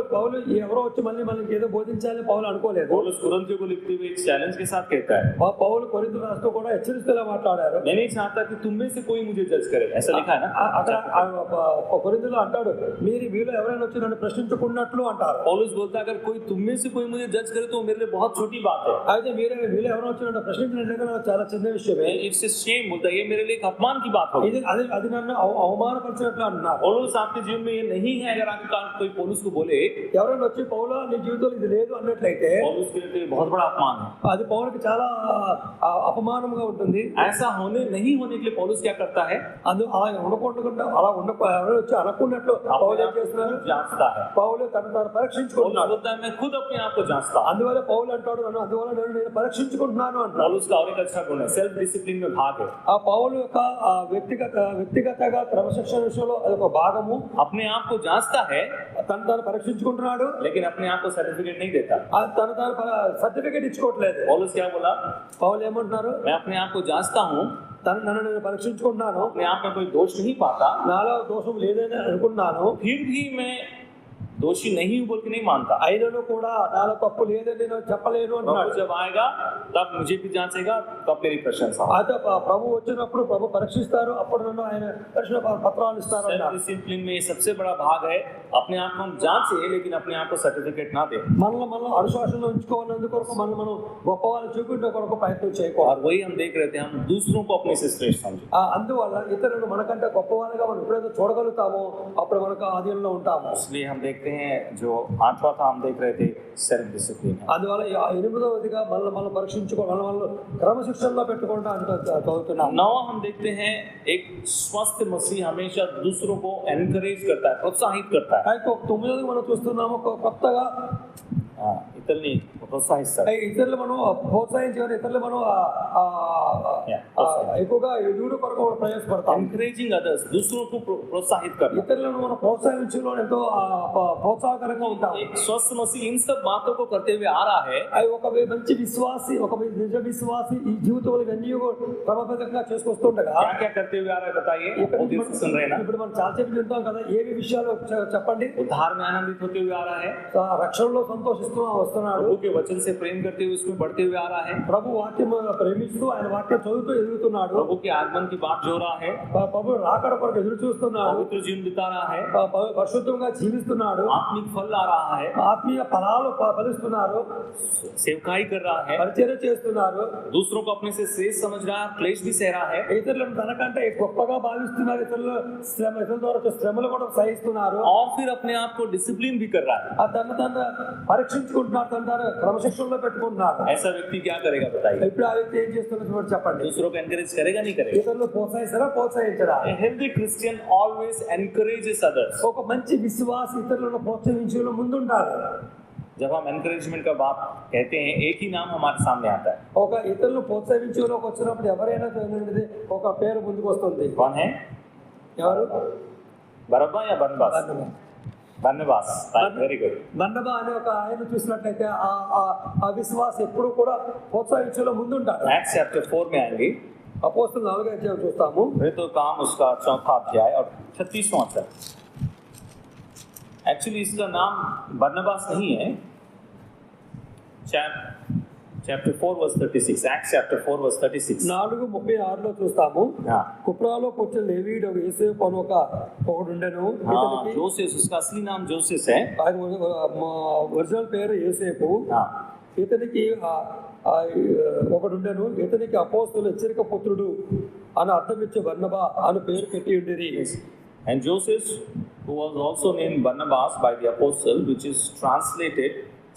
ఎవరో వచ్చి మళ్ళీ ఏదో బోధించాలని పౌలు అనుకోలేదు. पौलुस कुरिन्थियों को लिखते हुए एक चैलेंज के साथ कहता है, ఆ పౌలు కొరింథీ రాస్తూ కూడా హెచ్చరిస్తూలా మాట్లాడారు. मैं नहीं चाहता कि तुम में से कोई मुझे जज करे, ऐसा लिखा है ना. అక్కడ కొరింథీలో అంటాడు, మీలో ఎవరైనా వచ్చి నన్ను ప్రశ్నించుకున్నట్లు అంటారు. पौलुस बोलता है, अगर कोई तुम में से कोई मुझे जज करे तो मेरे लिए बहुत छोटी बात है. అయితే మీలో ఎవరైనా వచ్చి నన్ను ప్రశ్నించినట్లుగా నాకు చాలా చిన్న విషయమే. इट्स ए शेम, बोलता है, ये मेरे लिए एक अपमान की बात होगी. అది నన్ను అవమానపరిచినట్లు అంటున్నారు. पौलुस आपके जीवन में ये नहीं है. अगर आपके कारण कोई पौलुस को बोले, ఎవరైనా వచ్చి పౌలు నీ జీవితంలో ఇది లేదు అన్నట్లయితే पौलुस के लिए बहुत बड़ा अपमान है. అది పౌలుకి చాలా అపమానంగా ఉంటుంది. ऐसा नहीं होने के लिए पौलुस क्या करता है, అలా ఉండకుండా ఎవరైనా వచ్చి అనకున్నట్లు పౌలు ఏం చేస్తున్నారు, जांचता है. పౌలు తను పరీక్షించుకుంటున్నాడు. बोलता है, मैं खुद अपने आप को जांचता हूं. అందువల్ల పౌలు అంటాడు, అందువల్ల నేను పరీక్షించుకుంటున్నాను అంటాడు. पौलुस का और एक अच्छा गुण है, सेल्फ डिसिप्लिन में भाग है. ఆ పౌలు యొక్క వ్యక్తిగతంగా క్రమశిక్షణ విషయంలో అదొక భాగము. अपने आप को जांचता है, తను పరీక్షించుకుంటున్నాడు, लेकिन अपने आप को सर्टिफिकेट नहीं देता. తను సర్టిఫికేట్ ఇచ్చుకోవట్లేదు. पौलुस क्या बोला, పౌలు ఏమంటున్నారు, मैं अपने आप को जांचता हूं, నన్ను నేను పరీక్షించుకుంటున్నాను, अपने आप में कोई दोष नहीं पाता, నాలో దోషం లేదని అనుకున్నాను, फिर भी मैं दोषी नहीं हूं बोल के नहीं मानता. అయినను కూడా నాలో తప్పు లేదని నేను చెప్పలేను అంటున్నాడు. प्रभु जब आएगा तब मुझे भी जांचेगा, तब मेरी प्रशंसा. అయితే ప్రభు వచ్చినప్పుడు ప్రభు పరీక్షిస్తారు, అప్పుడు నన్ను ఆయన పరీక్ష పత్రాలు ఇస్తారు सेल्फ అన్నారు. डिसिप्लिन में सबसे बड़ा भाग है अपने आप को हम जांचे, लेकिन अपने आप को सर्टिफिकेट ना दे. మనల్ని అనుశాసనలో ఉంచుకోవాలందుకొరకు మనం గొప్ప వాళ్ళు చూపించే కొరకు ప్రయత్నం చేయకూడదు. और वही हम देख रहे थे, हम दूसरों को अपने से श्रेष्ठ समझे. అందువల్ల ఇతరులను మనకంటే గొప్ప వాళ్ళగా మనం ఎప్పుడైతే చూడగలుగుతామో అప్పుడు మనకు ఆధీనంలో ఉంటాము. इसलिए हम देखते हैं, जो 8वां था हम देख रहे थे, सेल्फ डिसिप्लिन. అందువల్ల 8వదిగా మనం పరీక్షించుకోవాలి, మనం క్రమశిక్షణలో పెట్టుకుంటా చదువుతున్నాం. 9 हम देखते हैं, एक स्वस्थ मसीह हमेशा दूसरों को एनकरेज करता है, प्रोत्साहित करता है. అయితే 9 మనం చూస్తున్నాము, కొత్తగా इतनी प्रोत्साहित ఇతరులు మనం ప్రోత్సహించాలి, ఇతరులు మనం ఎక్కువగా ఎదురు కొరకు ప్రయాసపడతాం. encouraging others, दूसरों को प्रोत्साहित करना. ఇతరులను మనం ప్రోత్సహించడంలో ఎంతో ప్రోత్సాహకరంగా ఉంటాం. एक स्वस्थ मसीह इन सब बातों को करते हुए आ रहा है. ఒక మంచి విశ్వాసి, ఒక నిజ విశ్వాసి ఈ జీవితంలో ఇవన్నీ క్రమబద్ధంగా చేసుకొస్తుండగా क्या क्या करते हुए आ रहा है बताइए. सुन रहे ना, ఇప్పుడు మనం చాలా చెప్పి వింటాం కదా, ఏవి విషయాలు చెప్పండి. उद्धार में आनंदित होते हुए आ रहा है, రక్షణలో సంతోషిస్తూ వస్తున్నాడు, प्रभु के वचन से प्रेम करते हुए उसमें बढ़ते हुए आ रहा है, ప్రభు వాక్యం ప్రేమిస్తూ ఆయన వాక్యం చదువుతూ ఎదుగుతున్నాడు, प्रभु के आगमन की बात जो रहा है, ప్రభు రాకడ కొరకు ఎదురు చూస్తున్నాడు, पवित्र जीवन बिता रहा है, పరిశుద్ధంగా జీవిస్తున్నాడు, आत्मिक फल ला रहा है, ఆత్మీయ ఫలాలు ఫలిస్తున్నారు, सेवकाई कर रहा है, పరిచర్య చేస్తున్నారు, दूसरों को अपने से श्रेष्ठ समझ रहा है, क्लेश भी सह रहा है, ఇతరులను తనకంటే గొప్పగా భావిస్తున్నారు, ఇతరుల ద్వారా శ్రమలు కూడా సహిస్తున్నారు, और फिर अपने आप को डिसिप्लिन भी कर रहा है. తను పరీక్షించుకుంటున్నారు, తను క్రమశిక్షణలో పెట్టుకుంటున్నారు. ऐसा व्यक्ति क्या करेगा बताइए. ఇప్పుడు ఆ వ్యక్తి ఏం చేస్తున్నారు చెప్పండి. दूसरों को एनकरेज करेगा नहीं करेगा. ఇతరులు ప్రోత్సహిస్తారా, ప్రోత్సహించరా? A healthy Christian always encourages others. ఒక మంచి విశ్వాసి ఇతరులను ప్రోత్సహించడంలో ముందుంటారు. जब हम एनकरेजमेंट का बात कहते हैं एक ही नाम हमारे सामने आता है। ఒక ఇతరులను ప్రోత్సహించేలోకి వచ్చినప్పుడు ఎవరైనా చూడండి ఒక పేరు ముందుకు వస్తుంది. कौन है? ఎవరు? बरब्बा या बरनबास? बरनबास। Very good. బర్నబా అనే ఒక ఆయన చూసినట్లయితే ఆ విశ్వాసం ఎప్పుడు కూడా ప్రోత్సహించేలో ముందుంటాడు. एक्ट्स चैप्टर 4 में आएंगे। అపోస్తలుల 4వ అధ్యాయం చూస్తాము. प्रेरितों का काम उसका 4वां अध्याय और 36वां अध्याय। एक्चुअली इसका नाम बरनबास नहीं है। Chapter 4 verse 36, Acts chapter 4 verse 36। 4:36లో చూస్తాము. हाँ కుప్రాలో పుట్టిన లేవీయుడు యేసేపు అను ఒకడు ఉండెను. हाँ, जोसेफ, उसका असली नाम जोसेफ है। ఒరిజినల్ పేరు యేసేపు. हाँ ఇతనికి ఒకడు ఉండెను. ఇతనికి అపోస్తలుల హెచ్చరిక పుత్రుడు అని అర్థం ఇచ్చే బర్నబా అని పేరు పెట్టి ఉండేది. And Joseph, who was also named Barnabas by the apostle, which is translated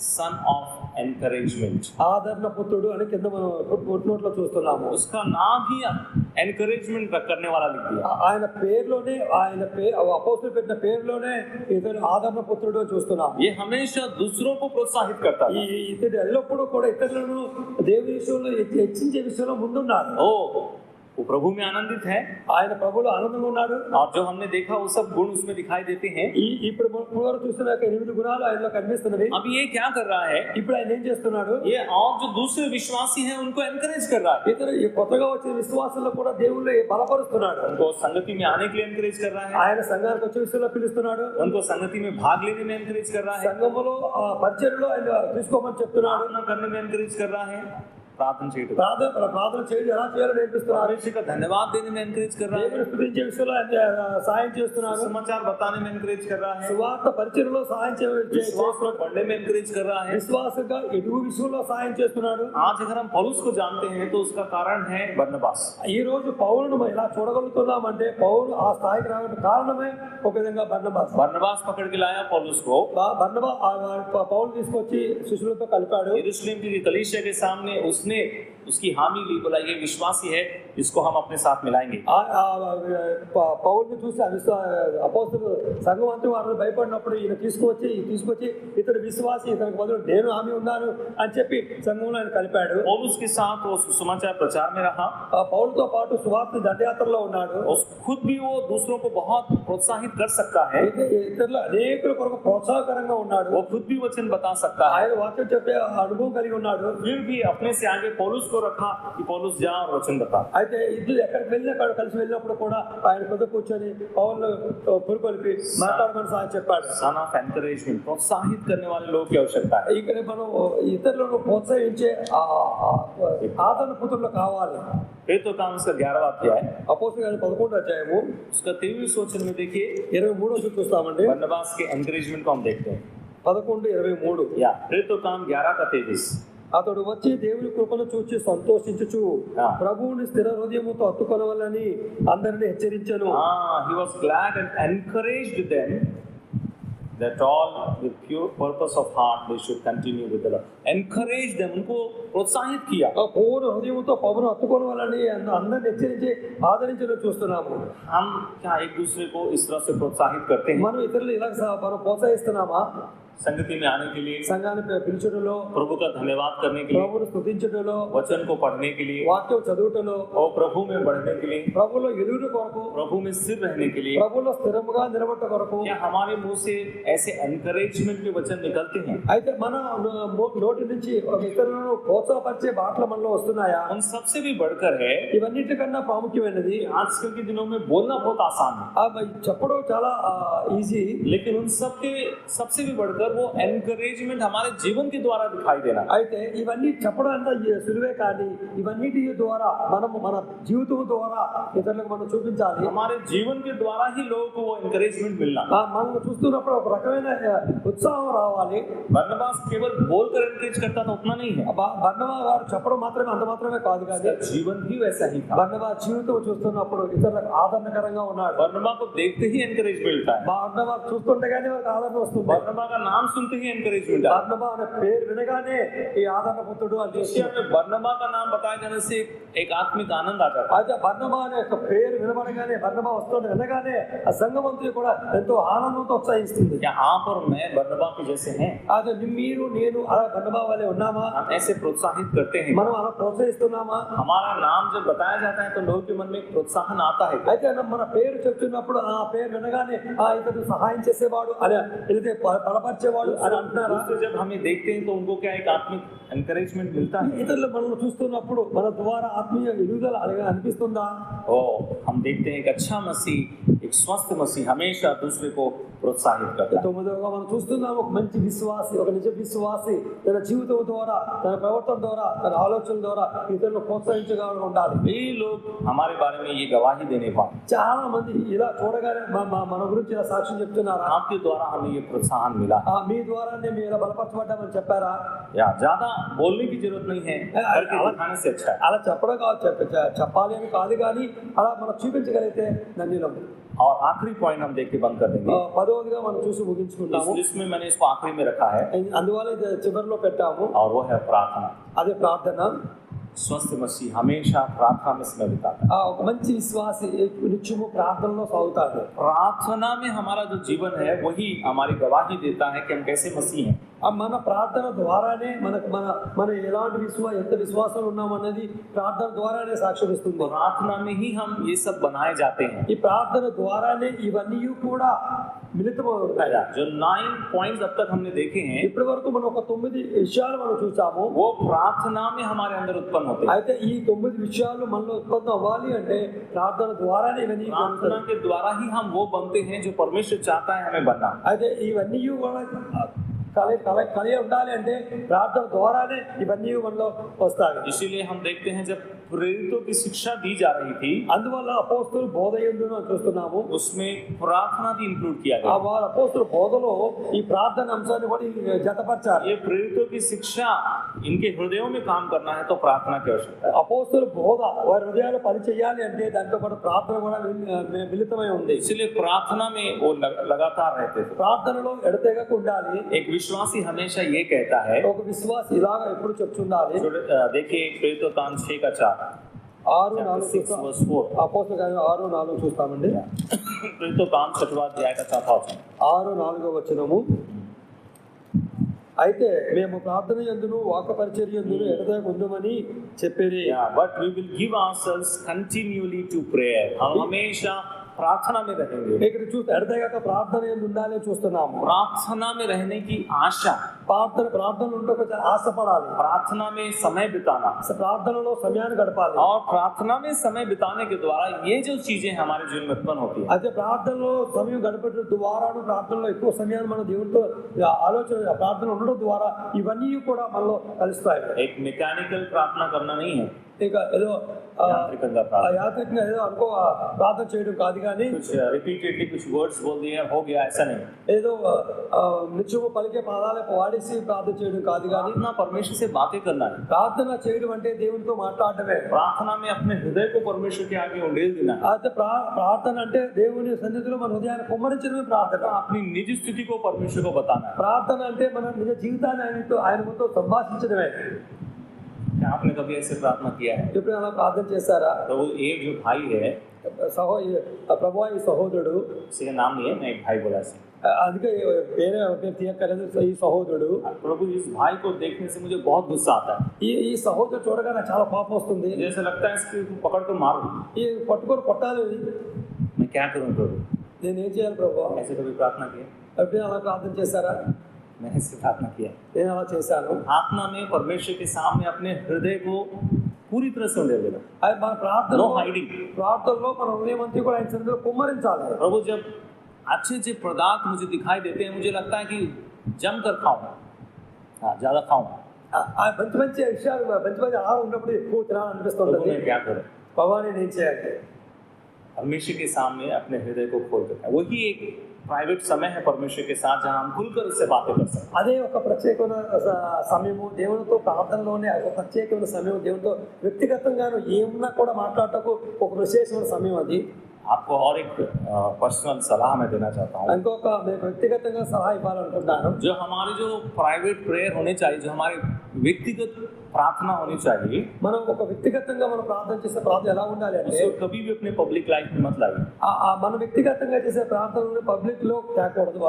son of encouragement. ఆదరణ పుత్రుడు అని కింద మనం ఫుట్నోట్లో చూస్తున్నాము. उसका नाम ही encouragement करने वाला लिख दिया। ఆయన పేరులోనే అపోస్తలులు పెట్టిన పేరులోనే ఇతను ఆదరణ పుత్రుడు అని చూస్తున్నాము. ये हमेशा दूसरों को प्रोत्साहित करता है। ఇతడు ఎల్లప్పుడూ కూడా ఇతరులను దేవుని విషయంలో హెచ్చించే విషయంలో ముందున్నాడు. ओ वो प्रभु में आनंदित है। ఆయన ప్రభువులో ఆనందంగా ఉన్నాడు. और जो हमने देखा वो सब गुण उसमें दिखाई देते हैं। ఇప్పుడు మనం చూస్తున్న 8 గుణాలు ఆయనలో కనిపిస్తున్నవి. अब ये क्या कर रहा है? ఇప్పుడు ఆయన ఏం చేస్తున్నాడు? ये और जो दूसरे विश्वासी हैं उनको एनकरेज कर रहा है। ఇతను ఈ కొత్తగా వచ్చిన విశ్వాసులను కూడా దేవుళ్ళు బలపరుస్తున్నాడు. उनको संगति में आने के लिए एनकरेज कर रहा है। ఆయన సంఘానికి వచ్చే విషయంలో పిలుస్తున్నాడు. उनको संगति में भाग लेने में एनकरेज कर रहा है। సంఘములో పరిచర్యలో ఆయన తీసుకోమని చెప్తున్నాడు. प्रार्थना करने में एनकरेज कर रहा है। प्रार्थना చేయడం, ప్రార్థన చేయడం ఎలా చేయాలో నేర్పిస్తున్నాడు. परमेश्वर का धन्यवाद देने में एनकरेज कर रहा है। దేవుని స్తుతించే విషయంలో సహాయం చేస్తున్నాడు. समाचार बताने में एनकरेज कर रहा है। సువార్త పరిచర్యలో సహాయం विश्वास को बढ़ने में एनकरेज कर रहा है। విశ్వాసంగా ఎదుగు విషయంలో సహాయం చేస్తున్నాడు. आज अगर हम पौलुस को जानते हैं तो उसका कारण है बरनबास। ఈ రోజు పౌలును ఇలా చూడగలుగుతున్నామంటే పౌలు ఆ స్థాయికి రావడానికి కారణమే ఒక విధంగా బర్నబాస్. बरनबास पकड़ के लाया पौलुस को। పౌలు తీసుకొచ్చి శిష్యులతో కలిపాడు. यरूशलेम की कलीसिया के सामने उसने उसकी हामी ली, बोला ये विश्वासी है, इसको हम अपने साथ मिलाएंगे। పౌలుని చూసి అపోస్తలులు సంఘం అంతా వారిని భయపడినప్పుడు ఈయన తీసుకొచ్చి ఇతడు విశ్వాసి, ఇతనికి బదులు నేను హామీ ఉన్నాను అని చెప్పి సంఘంలో ఆయన కలిపాడు. पौलुस के साथ वो सुसमाचार प्रचार में रहा। పౌలుతో పాటు సువార్త దండయాత్రలో ఉన్నాడు. खुद भी वो दूसरों को बहुत प्रोत्साहित कर सकता है। ఇతరులు అనేకుల కొరకు ప్రోత్సాహకరంగా ఉన్నాడు. वो खुद भी वचन बता सकता है। ఆయన వాక్యం చెప్పే అనుభవం కలిగి ఉన్నాడు. फिर भी अपने से आगे पौलुस को रखा कि पौलुस जा और वचन बता। అయితే ఇద్దరు ఎక్కడికి వెళ్ళినా కలిసి వెళ్ళినప్పుడు కూడా ఆయన కొద్ద కూర్చొని పౌలు పురుకొల్పి మాట్లాడమని సాయం చెప్పాడు. सन ऑफ एनकरेजमेंट, प्रोत्साहित करने वाले लोग की आवश्यकता है। ఇక్కడ మనం ఇతరులను ప్రోత్సహించే ఆదరణ పుత్రులు కావాలి. फिर तो काम उसका 11वां अध्याय, అపోస్తలుల 11వ అధ్యాయము उसका 23 वचन में देखिए 23వ చూస్తామండి. बरनबास के एनकरेजमेंट को हम देखते हैं। 11:23 या फिर तो काम 11 का 23। అతడు వచ్చి దేవుని కృపను చూచి సంతోషించుచు ప్రభువుని స్థిర హృదయముతో హత్తుకొనవలని అందరిని హెచ్చరించెను. He was glad and encouraged them that all with pure purpose of heart they should continue with the Lord. Encourage them, उनको प्रोत्साहित किया। పూర్ణ హృదయంతో ప్రభువును హత్తుకొనవలని అందరిని హెచ్చరించి ఆదరించడం చూస్తున్నాము. हम क्या एक दूसरे को इस तरह से प्रोत्साहित करते हैं? మనం ఇతరులు ఇలా మనం ప్రోత్సహిస్తున్నామా? संगति में आने के लिए, సంఘాన్ని పిలుచుటలో, प्रभु का धन्यवाद करने के लिए, ప్రభువును స్తుతించుటలో, वचन को पढ़ने के लिए, వాక్యం చదువుటలో, और प्रभु में बढ़ने के लिए, ప్రభువులో ఎదుగుట కొరకు, प्रभु में स्थिर रहने के लिए। ప్రభువులో స్థిరముగా నిలబడట కొరకు क्या हमारे मुंह से ऐसे एनकरेजमेंट के वचन निकलते हैं? అయితే మన నోటి నుంచి ఒక ఇతరులను ప్రోత్సాహపరిచే మాటలు మనలో వస్తున్నాయా? उन सबसे भी बढ़कर है, ఇవన్నిటికన్నా ప్రాముఖ్యమైనది आजकल के दिनों में बोलना बहुत आसान है, చెప్పడం చాలా ఈజీ. लेकिन उन सबके सबसे भी बढ़कर वो एनकरेजमेंट हमारे जीवन के द्वारा दिखाई देना। అయితే ఇవన్నీ చెప్పడం అంత సులువే కానీ ఇవన్నిటి ద్వారా మన జీవితం ద్వారా ఇతరులకు మనం చూపించాలి. हमारे जीवन के द्वारा ही लोगों को वो एनकरेजमेंट मिलना। మనం చూస్తున్నప్పుడు ఒక రకమైన ఉత్సాహం రావాలి. बरनबास केवल बोलकर एनकरेज करता था उतना नहीं है, బర్నబా గారు చెప్పడం మాత్రమే అంత మాత్రమే కాదు కానీ जीवन भी वैसा ही था। బర్నబా జీవితం చూస్తున్నప్పుడు ఇతరులకు ఆదరణకరంగా ఉన్నాడు. बरनबा को देखते ही एनकरेज मिलता है। బర్నబా చూస్తుండగానే వారికి ఆదరణ వస్తుంది. बरनबा का नाम नाम सुनते ही एनकरेजमेंट आता బర్నబా అనే పేరు వినగానే ఈ ఆదరణ పొందుడు అని है। में बर्नबा का नाम बताए जाने से एक आत्मिक आनंद आ जाता है। అయితే బర్నబా అనే యొక్క పేరు వినబడగానే బర్నబా వస్తుంటే వినగానే ఆ సంఘమంతులు కూడా ఎంతో ఆనందంతో ఉత్సాహిస్తుంది। क्या आप और मैं बर्नबा के जैसे हैं? అదే మీరు నేను అలా బర్నబా వలె ఉన్నామా? हम ऐसे प्रोत्साहित करते हैं? మనం అలా ప్రోత్సహిస్తున్నామా? हमारा नाम जब बताया जाता है तो लोगों के मन में एक प्रोत्साहन आता है। అయితే మన పేరు చెప్తున్నప్పుడు ఆ పేరు వినగానే ఇతడు సహాయం చేసేవాడు అని లేకపోతే బలపరిచేవాడు అని అంటున్నారా? दूसरे जब हमें देखते हैं तो उनको क्या एक आत्मिक एनकरेजमेंट मिलता है? ఇతరులు మనల్ని చూస్తున్నప్పుడు మన ద్వారా ఆత్మీయ ఎదుగుదల అలాగే అనిపిస్తుందా? ओ हम देखते हैं एक अच्छा मसीह, एक स्वस्थ मसीह हमेशा दूसरे को प्रोत्साहित करता है। తొమ్మిదవగా మనం చూస్తున్నాము ఒక మంచి విశ్వాసి, ఒక నిజ విశ్వాసి తన జీవితం ద్వారా, తన ప్రవర్తన ద్వారా, తన ఆలోచన ద్వారా ఇతరులను ప్రోత్సహించగా ఉండాలి। ये लोग हमारे बारे में ये गवाही देने पाए, చాలా మంది ఇలా చూడగానే మన గురించి ఇలా సాక్ష్యం చెప్తున్నారా? आपके द्वारा हमें ये प्रोत्साहन मिला। మీ ద్వారానే మీరు ఇలా బలపరచబడ్డామని చెప్పారా? या ज्यादा बोलने की जरूरत नहीं है, करके दिखाने से अच्छा है। అలా చెప్పడం కాదు, చెప్పాలి అని కాదు, కానీ అలా మనం చూపించగలిగితే ధన్యులం। और आखिरी पॉइंट हम देख के बंद कर देंगे। 10వదిగా మనం చూసి इस ముగించుకుంటాము। लिस्ट में मैंने इसको आखिरी में रखा है అందువల్ల ఇది చివరిలో పెట్టాము। और वो है प्रार्थना। అదే ప్రార్థన। स्वस्थ मसीह हमेशा प्रार्थना में समय बिताता है। ఒక మంచి విశ్వాసి నిత్యము ప్రార్థనలో సాగుతాడు। प्रार्थना में हमारा जो जीवन है वही हमारी गवाही देता है कि हम कैसे मसीह हैं। మన ప్రార్థన ద్వారానే మన ఎలాంటి ఎంత విశ్వాసం ఉన్నామన్నది ప్రార్థన ద్వారానే సాక్ష్యం ఇస్తుంది। प्रार्थना में ही हम ये सब बनाए जाते हैं। ఈ ప్రార్థన ద్వారానే ఇవన్నీ కూడా మిళితమవుతాయి। जो 9 पॉइंट्स अब तक हमने देखे हैं ఇప్పటి వరకు మనం ఒక 9 విషయాలు మనం చూసాము। वो प्रार्थना में हमारे अंदर उत्पन्न होते हैं। అయితే ఈ 9 విషయాలు మనలో ఉత్పన్నం అవ్వాలి అంటే ప్రార్థన ద్వారానే ఇవన్నీ प्रार्थना के द्वारा ही हम वो बनते हैं जो परमेश्वर चाहता है हमें बनना। అయితే ఇవన్నీ కూడా కలిగి ఉండాలి అంటే ప్రార్థన ద్వారానే ఇవన్నీ మనలో వస్తాయి। इसीलिए हम देखते हैं जब प्रेरितों की शिक्षा दी जा रही थी, అందువల్ల అపోస్తలుల బోధ యందును చూస్తున్నాము, उसमें प्रार्थना भी इंक्लूड किया गया। వారు అపోస్తలుల బోధలో ఈ ప్రార్థన అంశాన్ని కూడా జతపరిచారు। ये प्रेरितों की शिक्षा इनके हृदयों में काम करना है तो प्रार्थना की आवश्यकता है। అపోస్తలుల బోధ వారి హృదయాలు పని చేయాలి అంటే దాంతో పాటు ప్రార్థన కూడా మిళితమై ఉంది। इसलिए प्रार्थना में वो लगातार रहते थे। ప్రార్థనలో ఎడతెగక ఉండాలి। एक विश्वासी हमेशा ये कहता है, ఒక విశ్వాసి ఇలాగా ఎప్పుడు చెప్తుండాలి। देखिए प्रेरितों का 6:4 6:4 అపోస్తలుల కార్యాలు 6:4 చూస్తామండి। प्रेरितों का 6वां अध्याय का 4वां वचन। 6:4 వచనము, అయితే మేము ప్రార్థన యందును వాక్య పరిచర్య యందును ఎడతెగక ఉందమని చెప్పిరి। But we will give ourselves continually to prayer। हम हमेशा प्रार्थना में रहेंगे। ఇక్కడ చూస్తే ఎడతెగక ప్రార్థన యందు ఉండాలని చూస్తున్నాము। प्रार्थना में रहने की आशा, ప్రార్థన ఉండక ఆశపడాలి। प्रार्थना में समय बिताना ప్రార్థనలో సమయాన్ని గడపాలి। और प्रार्थना में समय बिताने के द्वारा ये जो चीजें हमारे जीवन में उत्पन्न होती है, అయితే ప్రార్థనలో సమయం గడపడం ద్వారాను ప్రార్థనలో ఎక్కువ సమయాన్ని మన దేవునితో ఆలోచన ప్రార్థన ఉండడం ద్వారా ఇవన్నీ కూడా మనలో కలుస్తాయి। एक मैकेनिकल प्रार्थना करना नहीं है, ఇక ఏదో యాత్రికంగా ఏదో అనుకో ప్రార్థన చేయడం కాదు, కానీ कुछ रिपीटेडली कुछ वर्ड्स बोल दिए हो गया, ऐसा नहीं। ఏదో నిత్యము పలికే పదాలే వాడేసి ప్రార్థన చేయడం కాదు, కానీ प्रार्थना परमेश्वर से बातें करना है। ప్రార్థన చేయడం అంటే దేవునితో మాట్లాడటమే। प्रार्थना में अपने हृदय को परमेश्वर के आगे उंडेल देना है। అయితే ప్రార్థన అంటే దేవుని సన్నిధిలో మన హృదయాన్ని కుమ్మరించడమే ప్రార్థన। अपनी निज स्थिति को परमेश्वर को बताना है। ప్రార్థన అంటే మన నిజ జీవితాన్ని ఆయనతో సంభాషించడమే। क्या आपने कभी ऐसे प्रार्थना किया है? ఎప్పుడైనా అలా ప్రార్థన చేశారా? प्रभु एक जो भाई है, ప్రభు ఈ సహోదరుడు, इसका नाम नहीं है, मैं एक भाई बोला से, అందుకే పేరు తీయక్కర్లేదు, ఈ సహోదరుడు, प्रभु इस भाई को देखने से मुझे बहुत गुस्सा आता है। ఈ సహోదరుడు చూడగా నాకు చాలా కోపం వస్తుంది। जैसे लगता है इसको पकड़ कर मारूं। ఈ పట్టుకొని కొట్టాలి, मैं क्या करूं प्रभु? నేను ఏం చేయాలి ప్రభు? ऐसे कभी प्रार्थना किया? ఎప్పుడైనా అలా ప్రార్థన చేశారా? मैंने ऐसे प्रार्थना किया। నేను అలా చేశాను। प्रार्थना में परमेश्वर के सामने अपने हृदय को पूरी तरह से उंडेल देना। అది మన ప్రార్థనలో No hiding। ప్రార్థనలో మన హృదయం అంతా కూడా ఆయన సన్నిధిలో కుమ్మరించాలి। प्रभु जब अच्छे अच्छे पदार्थ मुझे दिखाई देते हैं, मुझे लगता है कि जम कर खाऊं, ज्यादा खाऊं। మంచి మంచి విషయాలు, మంచి మంచి ఆహారం ఉన్నప్పుడు ఎక్కువ తినాలనిపిస్తుంది। प्रभु मैं क्या करूं? భగవాన్ నేను చేయాలి। परमेश्वर के सामने अपने हृदय को खोल कर, वही एक प्राइवेट समय है परमेश्वर के साथ जहां हम खुलकर उससे बातें कर सकते हैं। అదే ఒక ప్రత్యేకమైన సమయము, దేవునితో ప్రార్థనలోనే ఒక ప్రత్యేకమైన సమయం, దేవునితో వ్యక్తిగతంగాను ఏమన్నా కూడా మాట్లాడటకు ఒక విశేషమైన సమయం అది। आपको और एक पर्सनल सलाह मैं देना चाहता हूँ। ఇంకొక మీకు వ్యక్తిగతంగా సలహా ఇవ్వాలనుకుంటున్నాను. जो हमारे जो प्राइवेट प्रेयर होने चाहिए, जो हमारे व्यक्तिगत प्रार्थना होनी चाहिए, మనం ఒక వ్యక్తిగతంగా మనం ప్రార్థన చేసే ప్రార్థన ఎలా ఉండాలి అంటే उसको कभी भी अपने पब्लिक लाइफ में मत लाइए। మన వ్యక్తిగతంగా చేసే ప్రార్థనలు పబ్లిక్ లో తేకూడదు,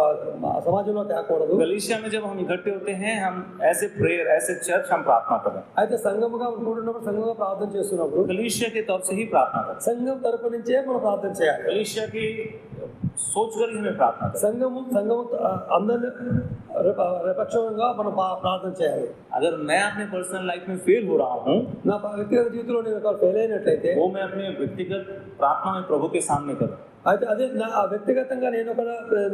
సమాజంలో తేకూడదు. कलीसिया में जब हम इकट्ठे होते हैं, हम ऐसे प्रेयर, ऐसे चर्च हम प्रार्थना करें। అయితే సంఘముగా కూడినప్పుడు సంఘంగా ప్రార్థన చేస్తున్నప్పుడు कलीसिया की तरफ से ही प्रार्थना करें। సంఘం తరపు నుంచే మనం ప్రార్థన చేయాలి. कलीसिया की सोच कर ही हमें प्रार्थना करें। సంఘము అందరిని పక్షంగా మనం ప్రార్థన చేయాలి. अगर मैं अपने पर्सनल लाइफ में फेल हो रहा हूँ, నా వ్యక్తిగత జీవితంలో నేను ఒకవేళ ఫెయిల్ అయినట్లయితే वो मैं अपने व्यक्तिगत प्रार्थना में प्रभु के सामने करूँ। అయితే అదే నా వ్యక్తిగతంగా నేను ఒక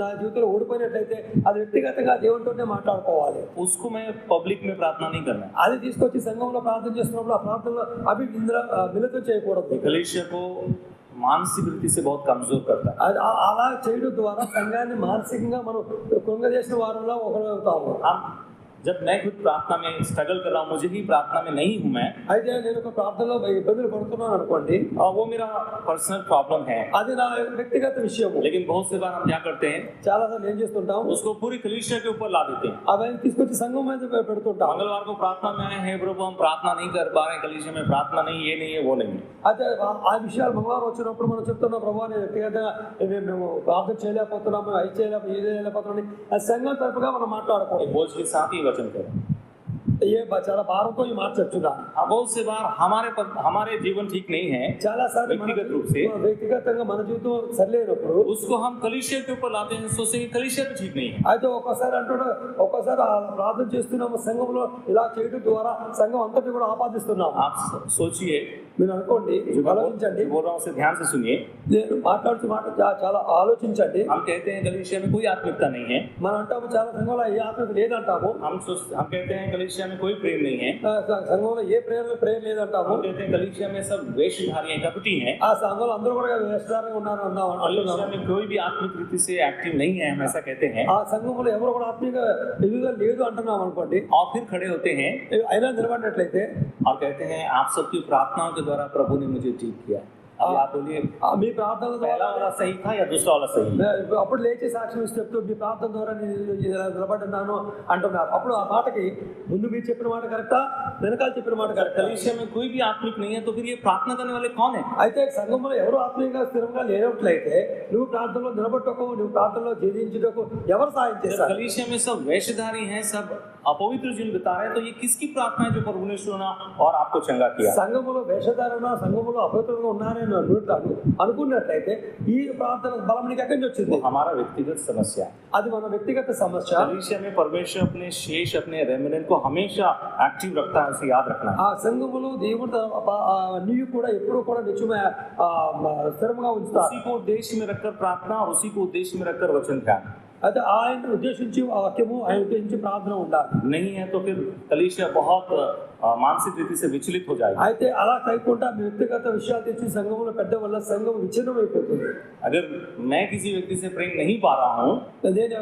నా జీవితంలో ఓడిపోయినట్లయితే అది వ్యక్తిగతంగా దేవునితోనే మాట్లాడుకోవాలి. उसको मैं पब्लिक में प्रार्थना नहीं करना। అది తీసుకొచ్చి సంఘంలో ప్రార్థన చేస్తున్నప్పుడు ఆ ప్రార్థనలో అవి మిళితం చేయకూడదు. कलीसिया को मानसिक रीति से बहुत कमजोर करता है। అలా చేయడం ద్వారా సంఘాన్ని మానసికంగా మనం కృంగజేసిన వారంలో ఒకరు అవుతాము. हम जब मैं खुद प्रार्थना में स्ट्रगल कर रहा हूँ, मुझे ही प्रार्थना में नहीं हूँ मैं, అయితే నేను ఒక ప్రార్థనలో ఇబ్బందులు పడుతున్నాను అనుకోండి, वो मेरा पर्सनल प्रॉब्लम है। అది నా వ్యక్తిగత విషయం. लेकिन बहुत से बार हम क्या करते हैं, చాలా సార్లు ఏం చేస్తుంటాం, उसको पूरी कलीसिया के ऊपर ला देते हैं। అవన్నీ తీసుకొచ్చి సంఘం మీద పెడుతుంటాం. मंगलवार को प्रार्थना में आए हैं, प्रभु हम प्रार्थना नहीं कर पा रहे, कलीसिया में प्रार्थना नहीं, ये नहीं है, वो नहीं है। అయితే ఆ విషయాలు మంగళవారం వచ్చినప్పుడు మనం చెప్తున్నాం, ప్రభు నేను వ్యక్తిగతంగా మేము ప్రార్థన చేయలేకపోతున్నాము, అది చేయలేకపోతున్నాం, అది సంఘం తరపుగా మనం మాట్లాడుకోవాలి. बोझ के साथ ही वचन करें। ఏ చాలా భారంతో ఈ మాట చెప్తున్నాను. बहुत से बार हमारे जीवन ठीक नहीं है, చాలా సార్లు व्यक्तिगत रूप से వ్యక్తిగతంగా మన జీవితం సరిలేనప్పుడు उसको हम कलीसिया के ऊपर लाते हैं, सोचते हैं कलीसिया भी ठीक नहीं है। అయితే ఒక్కసారి ఒక్కసారి ప్రార్థన చేస్తున్నాము, సంఘంలో ఇలా చేయడం ద్వారా సంఘం అంతటి కూడా ఆపాదిస్తున్నాము. आप सोचिए, మీరు అనుకోండి, ఆలోచించండి, बोल रहा हूँ उसे ध्यान से सुनिए। నేను మాట్లాడుతూ మాట చాలా ఆలోచించండి. हम कहते हैं कलीसिया में कोई आत्मिकता नहीं है, మనం అంటాము చాలా సంఘంలో ఏ ఆత్మీయత లేదంటాము. हम कहते हैं कलीसिया में कोई प्रेम नहीं है, సంఘంలో ఏ ప్రేయర్ లేదంటాము. हम कहते हैं कलीसिया में सब वेशधारी हैं, कपटी हैं, ఆ సంఘంలో అందరూ కూడా వేషధారంగా ఉన్నారు कलीसिया में कोई भी आत्मिक रीति से एक्टिव नहीं है, हम ऐसा कहते हैं। ఆ సంఘంలో ఎవరు కూడా ఆత్మీయ ఎదుగుదల లేదు అంటున్నాం అనుకోండి. और फिर खड़े होते हैं అయినా నిలబడినట్లయితే और कहते हैं आप सबकी प्रार्थनाओं के द्वारा प्रभु ने मुझे ठीक किया। अभी आप बोलिए, మీ ప్రార్థనల पहला ద్వారా वाला सही था या दूसरा वाला सही? అప్పుడు లేచి సాక్ష్యం ఇస్తూ చెప్తూ మీ ప్రార్థన ద్వారా నేను ఇలా నిలబడ్డాను అంటున్నారు. అప్పుడు ఆ మాటకి ముందు మీరు చెప్పిన మాట కరెక్టా, వెనకాల చెప్పిన మాట కరెక్టా? कलीसिया में कोई भी आत्मिक नहीं है, तो फिर ये प्रार्थना करने वाले कौन है? అయితే సంఘంలో ఎవరు ఆత్మీయంగా స్థిరంగా లేనట్లయితే నువ్వు ప్రార్థనలో నిలబట్టకు, నువ్వు ప్రార్థనలో జీవించుటకు ఎవరు సాయం చేస్తారు? कलीसिया में सब वेशधारी हैं, सब अपवित्र जीवन बिता रहे हैं, तो ये किसकी प्रार्थना है जो प्रभु ने सुना और आपको चंगा किया? సంఘములో వేషధారణ, సంఘములో అపవిత్రంగా ఉన్నారని అనుకున్నట్లయితే ఈ ప్రార్థన బలం నీకు ఎక్కడి నుంచి వచ్చింది? हमारा व्यक्तिगत समस्या, అది మన వ్యక్తిగత సమస్య. कलीसिया में परमेश्वर अपने शेष, अपने रेमिनेंट को हमेशा एक्टिव रखता है, उसे याद रखना है। ఆ సంఘములో దేవుడు నీవు కూడా ఎప్పుడూ కూడా నిజమే స్థిరంగా ఉంచుతారు. उसी को उद्देश्य में रखकर प्रार्थना और उसी को उद्देश्य में रखकर वचन ध्यान। అయితే ఆయన ఉద్దేశించి వాక్యము, ఆయన ఉద్దేశించి ప్రార్థన ఉండాలి. नहीं है तो फिर कलीसिया बहुत मानसिक रीति से विचलित हो जाएगा। అయితే అలా కాకుండా మీ వ్యక్తిగత విషయాలు తెచ్చి సంఘంలో పెట్ట వల్ల సంఘం విచ్ఛిన్నం అయిపోతుంది. अगर मैं किसी व्यक्ति से प्रेम नहीं पा रहा हूँ, నేను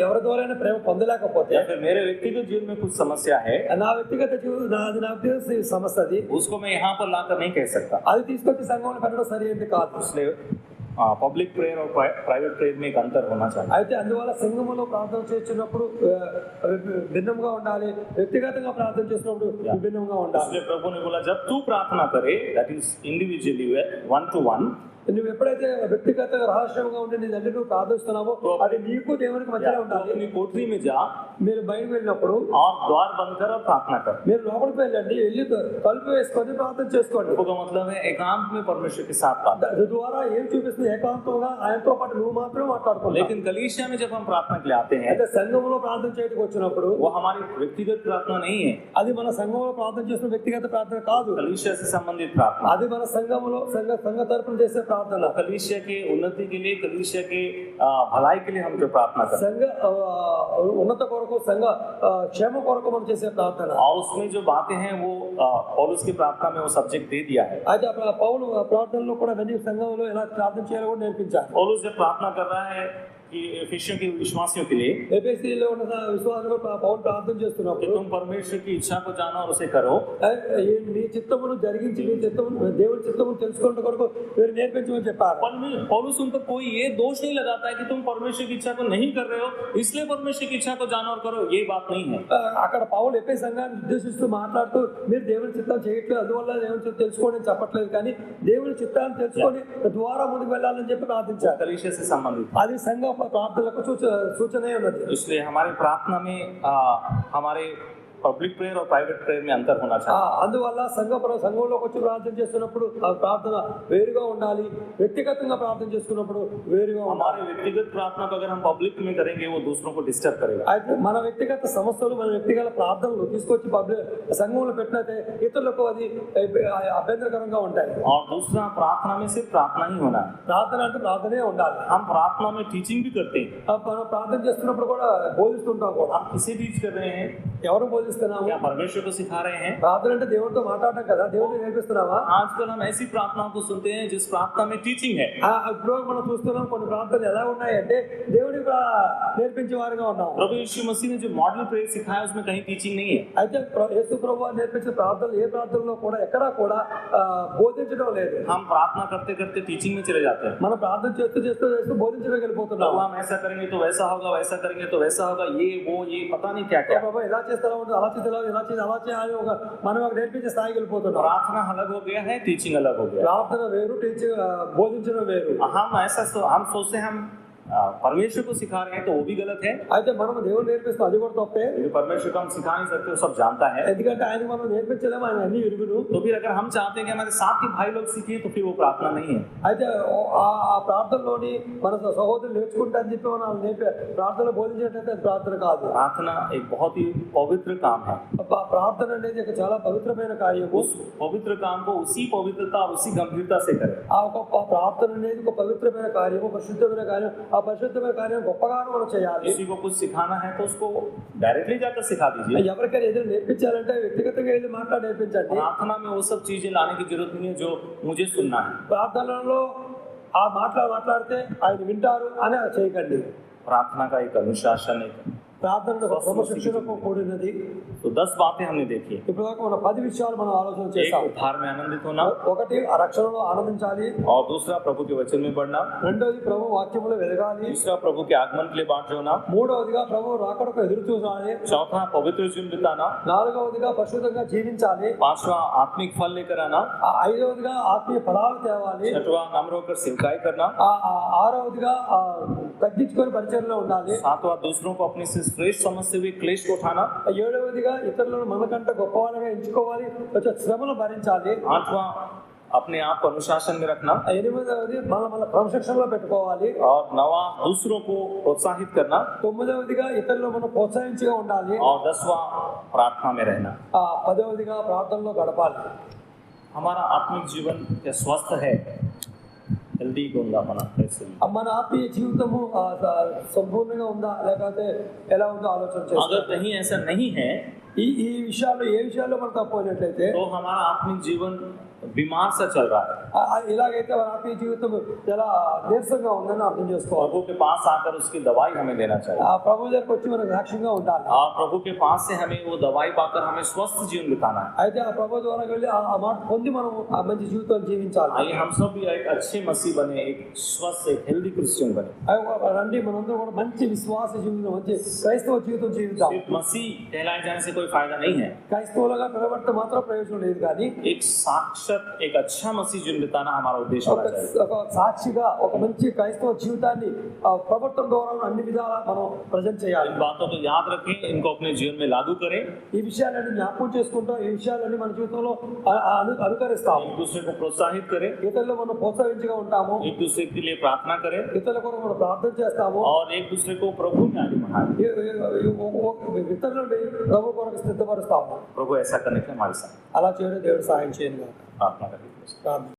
ఎవరి ద్వారా ప్రేమ పొందలేకపోతే, या फिर मेरे व्यक्तिगत जीवन में कुछ समस्या है, నా వ్యక్తిగత జీవితం నాకు సమస్య అది, उसको मैं यहाँ पर लाकर नहीं कह सकता। అది తీసుకొచ్చి సంఘంలో పెట్టడం సరైనది కాదు. इसलिए पब्लिक प्रेयर और प्राइवेट प्रेयर में एक अंतर होना चाहिए। అయితే అందువల్ల సంఘములో ప్రార్థన చేస్తున్నప్పుడు భిన్నంగా ఉండాలి, వ్యక్తిగతంగా ప్రార్థన చేసినప్పుడు భిన్నంగా ఉండాలి. इसलिए प्रभु ने बोला जब तू प्रार्थना करे, दैट इज इंडिविजुअली 1-to-1, నువ్వు ఎప్పుడైతే వ్యక్తిగతంగా రహస్యంగా ఉండి నీ దగ్గర నువ్వు ప్రార్థిస్తున్నావో అది నీకు దేవునికి మధ్యలో ఉండాలి. अपनी कोठरी में जा మీరు బయటకు వెళ్ళినప్పుడు और द्वार बंद कर और प्रार्थना कर। మీరు లోపలికి వెళ్ళండి, వెళ్ళి తలుపు వేసుకొని ప్రార్థన చేసుకోండి. का मतलब है एकांत में परमेश्वर के साथ प्रार्थना। దాని ద్వారా ఏం చూపిస్తుంది? ఏకాంతంగా ఆయనతో పాటు నువ్వు మాత్రమే మాట్లాడుకోవాలి. लेकिन कलीसिया में जब हम प्रार्थना के लिए आते हैं, అయితే సంఘంలో ప్రార్థన చేయడానికి వచ్చినప్పుడు वो हमारी व्यक्तिगत प्रार्थना नहीं है, అది మన సంఘంలో ప్రార్థన చేసిన వ్యక్తిగత ప్రార్థన కాదు, कलीसिया से संबंधित प्रार्थना। అది మన సంఘంలో సంఘ తరపున చేసే ప్రార్థన. कलीसिया के उन्नति के लिए, कलीसिया के भलाई के लिए हम जो प्रार्थना करते సంఘ ఉన్నత కొరకు, సంఘ క్షేమ కొరకు మనం చేసే ప్రార్థన. हैं, और उसमें जो बातें हैं वो पौलुस की प्रार्थना में वो सब्जेक्ट दे दिया है। అయితే పౌలు ప్రార్థనలో కూడా వెళ్లి సంఘంలో ఎలా ప్రార్థన చేయాలో కూడా నేర్పించారు. पौलुस जब प्रार्थना कर रहा है कि कि एफिसियों के विश्वासियों के लिए ఎఫెసీలో ఉన్న విశ్వాసులు పౌలు ప్రార్థన कि చేస్తున్నప్పుడు तुम परमेश्वर की इच्छा को जानो और उसे करो। నీ చిత్తమును జరిగించి నీ చిత్తమును దేవుని చిత్తమును తెలుసుకున్న కొరకు మీరు నేర్పించమని చెప్పారు. पौलुस उन पर कोई ये दोष नहीं लगाता है कि तुम परमेश्वर की इच्छा को नहीं कर रहे हो इसलिए परमेश्वर की इच्छा को जानो और करो, ये बात नहीं है। అక్కడ పౌలు ఎఫెసీ సంఘాన్ని ఉద్దేశిస్తూ మాట్లాడుతూ మీరు దేవుని చిత్తం చేయట్లేదు అందువల్ల దేవుని చిత్తం తెలుసుకోండి అని చెప్పట్లేదు, కానీ దేవుని చిత్తాన్ని తెలుసుకొని ద్వారా ముందుకు వెళ్ళాలని చెప్పి ప్రార్థించారు. कलीसिया से संबंधित అది సంఘ ప్రార్థనలకు సూచనే ఉన్నది. इसलिए हमारे प्रार्थना में हमारे పబ్లిక్ ప్రేయర్ और ప్రైవేట్ ప్రేయర్ में अंतर होना चाहिए। అందువల్ల సంఘంలోకి వచ్చి ప్రార్థన చేస్తున్నప్పుడు ఆ ప్రార్థన వేరుగా ఉండాలి, వ్యక్తిగతంగా ప్రార్థన చేసుకున్నప్పుడు వేరుగా ఉండాలి. हमारे व्यक्तिगत प्रार्थना को अगर हम पब्लिक में करेंगे वो दूसरों को डिस्टर्ब करेगा। అయితే మన వ్యక్తిగత సమస్యలు మన వ్యక్తిగత ప్రార్థనలు తీసుకొచ్చి సంఘంలో పెట్టినట్టే ఇతరులకు అది అభ్యంతరకరంగా ఉంటాయి. और दूसरा प्रार्थना में सिर्फ प्रार्थना ही होना है। ప్రార్థన అంటే ప్రార్థనే ఉండాలి. हम प्रार्थना में टीचिंग भी करते हैं। మనం ప్రార్థన చేస్తున్నప్పుడు కూడా బోధిస్తుంటాం కూడా. हम किसे टीच कर रहे हैं? ఎవరు బోధిస్తున్నాము? क्या परमेश्वर को सिखा रहे हैं? ప్రార్థన అంటే దేవుడితో మాట్లాడటం కదా, దేవుడిని నేర్పిస్తున్నావా? आजकल हम ऐसी प्रार्थनाओं को सुनते हैं जिस प्रार्थना में टीचिंग है। ఇప్పుడు మనం చూస్తున్నాం కొన్ని ప్రార్థనలు ఎలా ఉన్నాయంటే దేవుడికి నేర్పించే వారుగా ఉన్నాం. प्रभु यीशु मसीह ने जो मॉडल प्रेयर सिखाया उसमें कहीं टीचिंग नहीं है। అయితే యేసు ప్రభువు నేర్పించిన ప్రార్థనలు ఏ ప్రార్థనలో కూడా ఎక్కడా కూడా బోధించడం లేదు. हम प्रार्थना करते करते टीचिंग में चले जाते हैं। మనం ప్రార్థన చేస్తూ చేస్తూ చేస్తూ బోధించడానికి వెళ్ళిపోతున్నాం. हम ऐसा करेंगे तो वैसा होगा, वैसा करेंगे तो वैसा होगा, ये वो ये पता नहीं क्या क्या। బాబా ఎలా చేస్తారా ఉంటుంది, అలా చేస్తే ఇలా చేసి అలా చేయాలి, మనం ఒక నేర్పించే స్థాయికి వెళ్ళిపోతున్నాం. प्रार्थना अलग हो गया है, टीचिंग अलग हो गया। ప్రార్థన వేరు, టీచింగ్ బోధించడం వేరు. हम सोचते हैं हम परमेश्वर को सिखा रहे हैं तो वो भी गलत है। అయితే మనం దేవుడు నేర్పిస్తాం అది కూడా తప్పే. परमेश्वर को हम सिखा नहीं सकते, वो सब जानता है। ఎందుకంటే ఆయన మనం నేర్పించలేము, ఆయన అన్ని ఎరుగును. तो फिर अगर हम चाहते हैं कि हमारे साथ के भाई लोग सीखे तो फिर वो प्रार्थना नहीं है। అయితే ఆ ప్రార్థనలోని మన సహోదరులు నేర్చుకుంటా అని చెప్పి మనం ప్రార్థన బోధించేటైతే అది ప్రార్థన కాదు. प्रार्थना एक बहुत ही पवित्र काम है। ప్రార్థన అనేది ఒక చాలా పవిత్రమైన కార్యము. उस पवित्र काम को उसी पवित्रता और उसी गंभीरता से करें। ఆ ఒక ప్రార్థన అనేది ఒక పవిత్రమైన కార్యము, పరిశుద్ధమైన కార్యం. ఆ పరిశుద్ధమైన కార్యం గొప్పగాను మనం చేయాలి. किसी को कुछ सिखाना है तो उसको डायरेक्टली जाकर सिखा दीजिए। ఎవరికైనా ఏదైనా నేర్పించాలంటే వ్యక్తిగతంగా వెళ్ళి నేర్పించండి. प्रार्थना में वो सब चीजें लाने की जरूरत नहीं है जो मुझे सुनना है। ప్రార్థనలో ఆ మాట్లాడితే ఆయన వింటారు అని చేయకండి. प्रार्थना का एक अनुशासन है। ప్రార్థన క్రమశిక్షణతో కూడినది. तो 10 बातें हमने देखी। ఇప్పుడు మనం 10 విషయాలు మనం ఆలోచన చేసాం. एक उद्धार में आनंदित होना, ఒకటి ఆ రక్షణలో ఆనందించాలి. और दूसरा प्रभु के वचन में बढ़ना, రెండోది ప్రభు వాక్యములో వెలగాలి. तीसरा प्रभु के आगमन के लिए बाट जोना, మూడవదిగా ప్రభు రాకడకు ఎదురు చూడాలి. चौथा पवित्र जीवन बिताना, నాలుగవదిగా పరిశుద్ధంగా జీవించాలి. पांचवा आत्मिक फल लेकर आना, ఐదవదిగా ఆత్మీయ ఫలాలు తేవాలి. छठवां नम्र होकर सेवकाई करना, ఆరవదిగా తగ్గించుకొని పరిచర్యలో ఉండాలి. सातवां दूसरों को अपने से श्रेष्ठ समझते हुए क्लेश को उठाना, ఏడవదిగా ఇతరులను మనకంటే గొప్పవాళ్ళగా ఎంచుకోవాలి, శ్రమను భరించాలి. आठवां अपने आप को अनुशासन में रखना, ఎనిమిదవది మన క్రమశిక్షణలో పెట్టుకోవాలి. और नवा दूसरों को प्रोत्साहित करना, తొమ్మిదవదిగా ఇతరులను మనం ప్రోత్సహించిగా ఉండాలి. और 10वां प्रार्थना में रहना। 10వదిగా ప్రార్థనలో గడపాలి. हमारा आत्मिक जीवन क्या स्वस्थ है, हेल्दी होगा हमारा कैसे? మన ఆత్మీయ జీవితము సంపూర్ణంగా ఉందా లేకపోతే ఎలా ఉందో ఆలోచన अगर చేస్తాం. कहीं ऐसा नहीं है ఈ విషయాల్లో ఏ విషయాల్లో మనం తప్పోయినట్లయితే तो हमारा आत्मिक जीवन बीमार सा चल रहा है। ఇలాగైతే మన ఆత్మీయ జీవితం చాలా నీరసంగా ఉందని అర్థం చేసుకోవాలి. प्रभु के पास आकर उसकी दवाई हमें देना चाहिए। ప్రభు దగ్గరకు వచ్చి మనకు సాక్ష్యంగా ఉండాలి. और प्रभु के पास से हमें वो दवाई पाकर हमें स्वस्थ जीवन बिताना है। అయితే ఆ ప్రభు ద్వారా వెళ్ళి ఆ మాట పొంది మనం ఆ మంచి జీవితాన్ని జీవించాలి. आइए हम सब भी एक अच्छे मसीह बने, एक स्वस्थ एक हेल्दी क्रिश्चियन बने। రండి మనందరం కూడా మంచి విశ్వాస జీవితం, మంచి క్రైస్తవ జీవితం జీవిద్దాం. सिर्फ मसीह कहलाए जाने से कोई फायदा नहीं है। క్రైస్తవులుగా పిలవబడితే మాత్రం ప్రయోజనం లేదు, కానీ एक साक्षात एक अच्छा मसीह जीवन बिताना हमारा उद्देश्य होना चाहिए। ఒక సాక్షిగా ఒక మంచి క్రైస్తవ జీవితాన్ని ప్రభుత్వం ద్వారా అన్ని విధాలా మనం ప్రజెంట్ చేయాలి. इन बातों को याद रखें, इनको अपने जीवन में लागू करें, ఈ విషయాలన్నీ జ్ఞాపకం చేసుకుంటాం, ఈ విషయాలన్నీ మన జీవితంలో అనుకరిస్తాం. एक दूसरे को प्रोत्साहित करें, ఇతరులు మనం ప్రోత్సహించగా ఉంటాము, एक दूसरे के लिए प्रार्थना करें, ఇతరుల కొరకు మనం ప్రార్థన చేస్తాము, और एक दूसरे को प्रभु में आगे बढ़ाएं। ఇతరులను ప్రభు కొరకు సిద్ధపరుస్తాము. प्रभु ऐसा करने के लिए हमारे साथ అలా చేయడం దేవుడు సహాయం చేయను. प्रार्थना करें। ప్రార్థన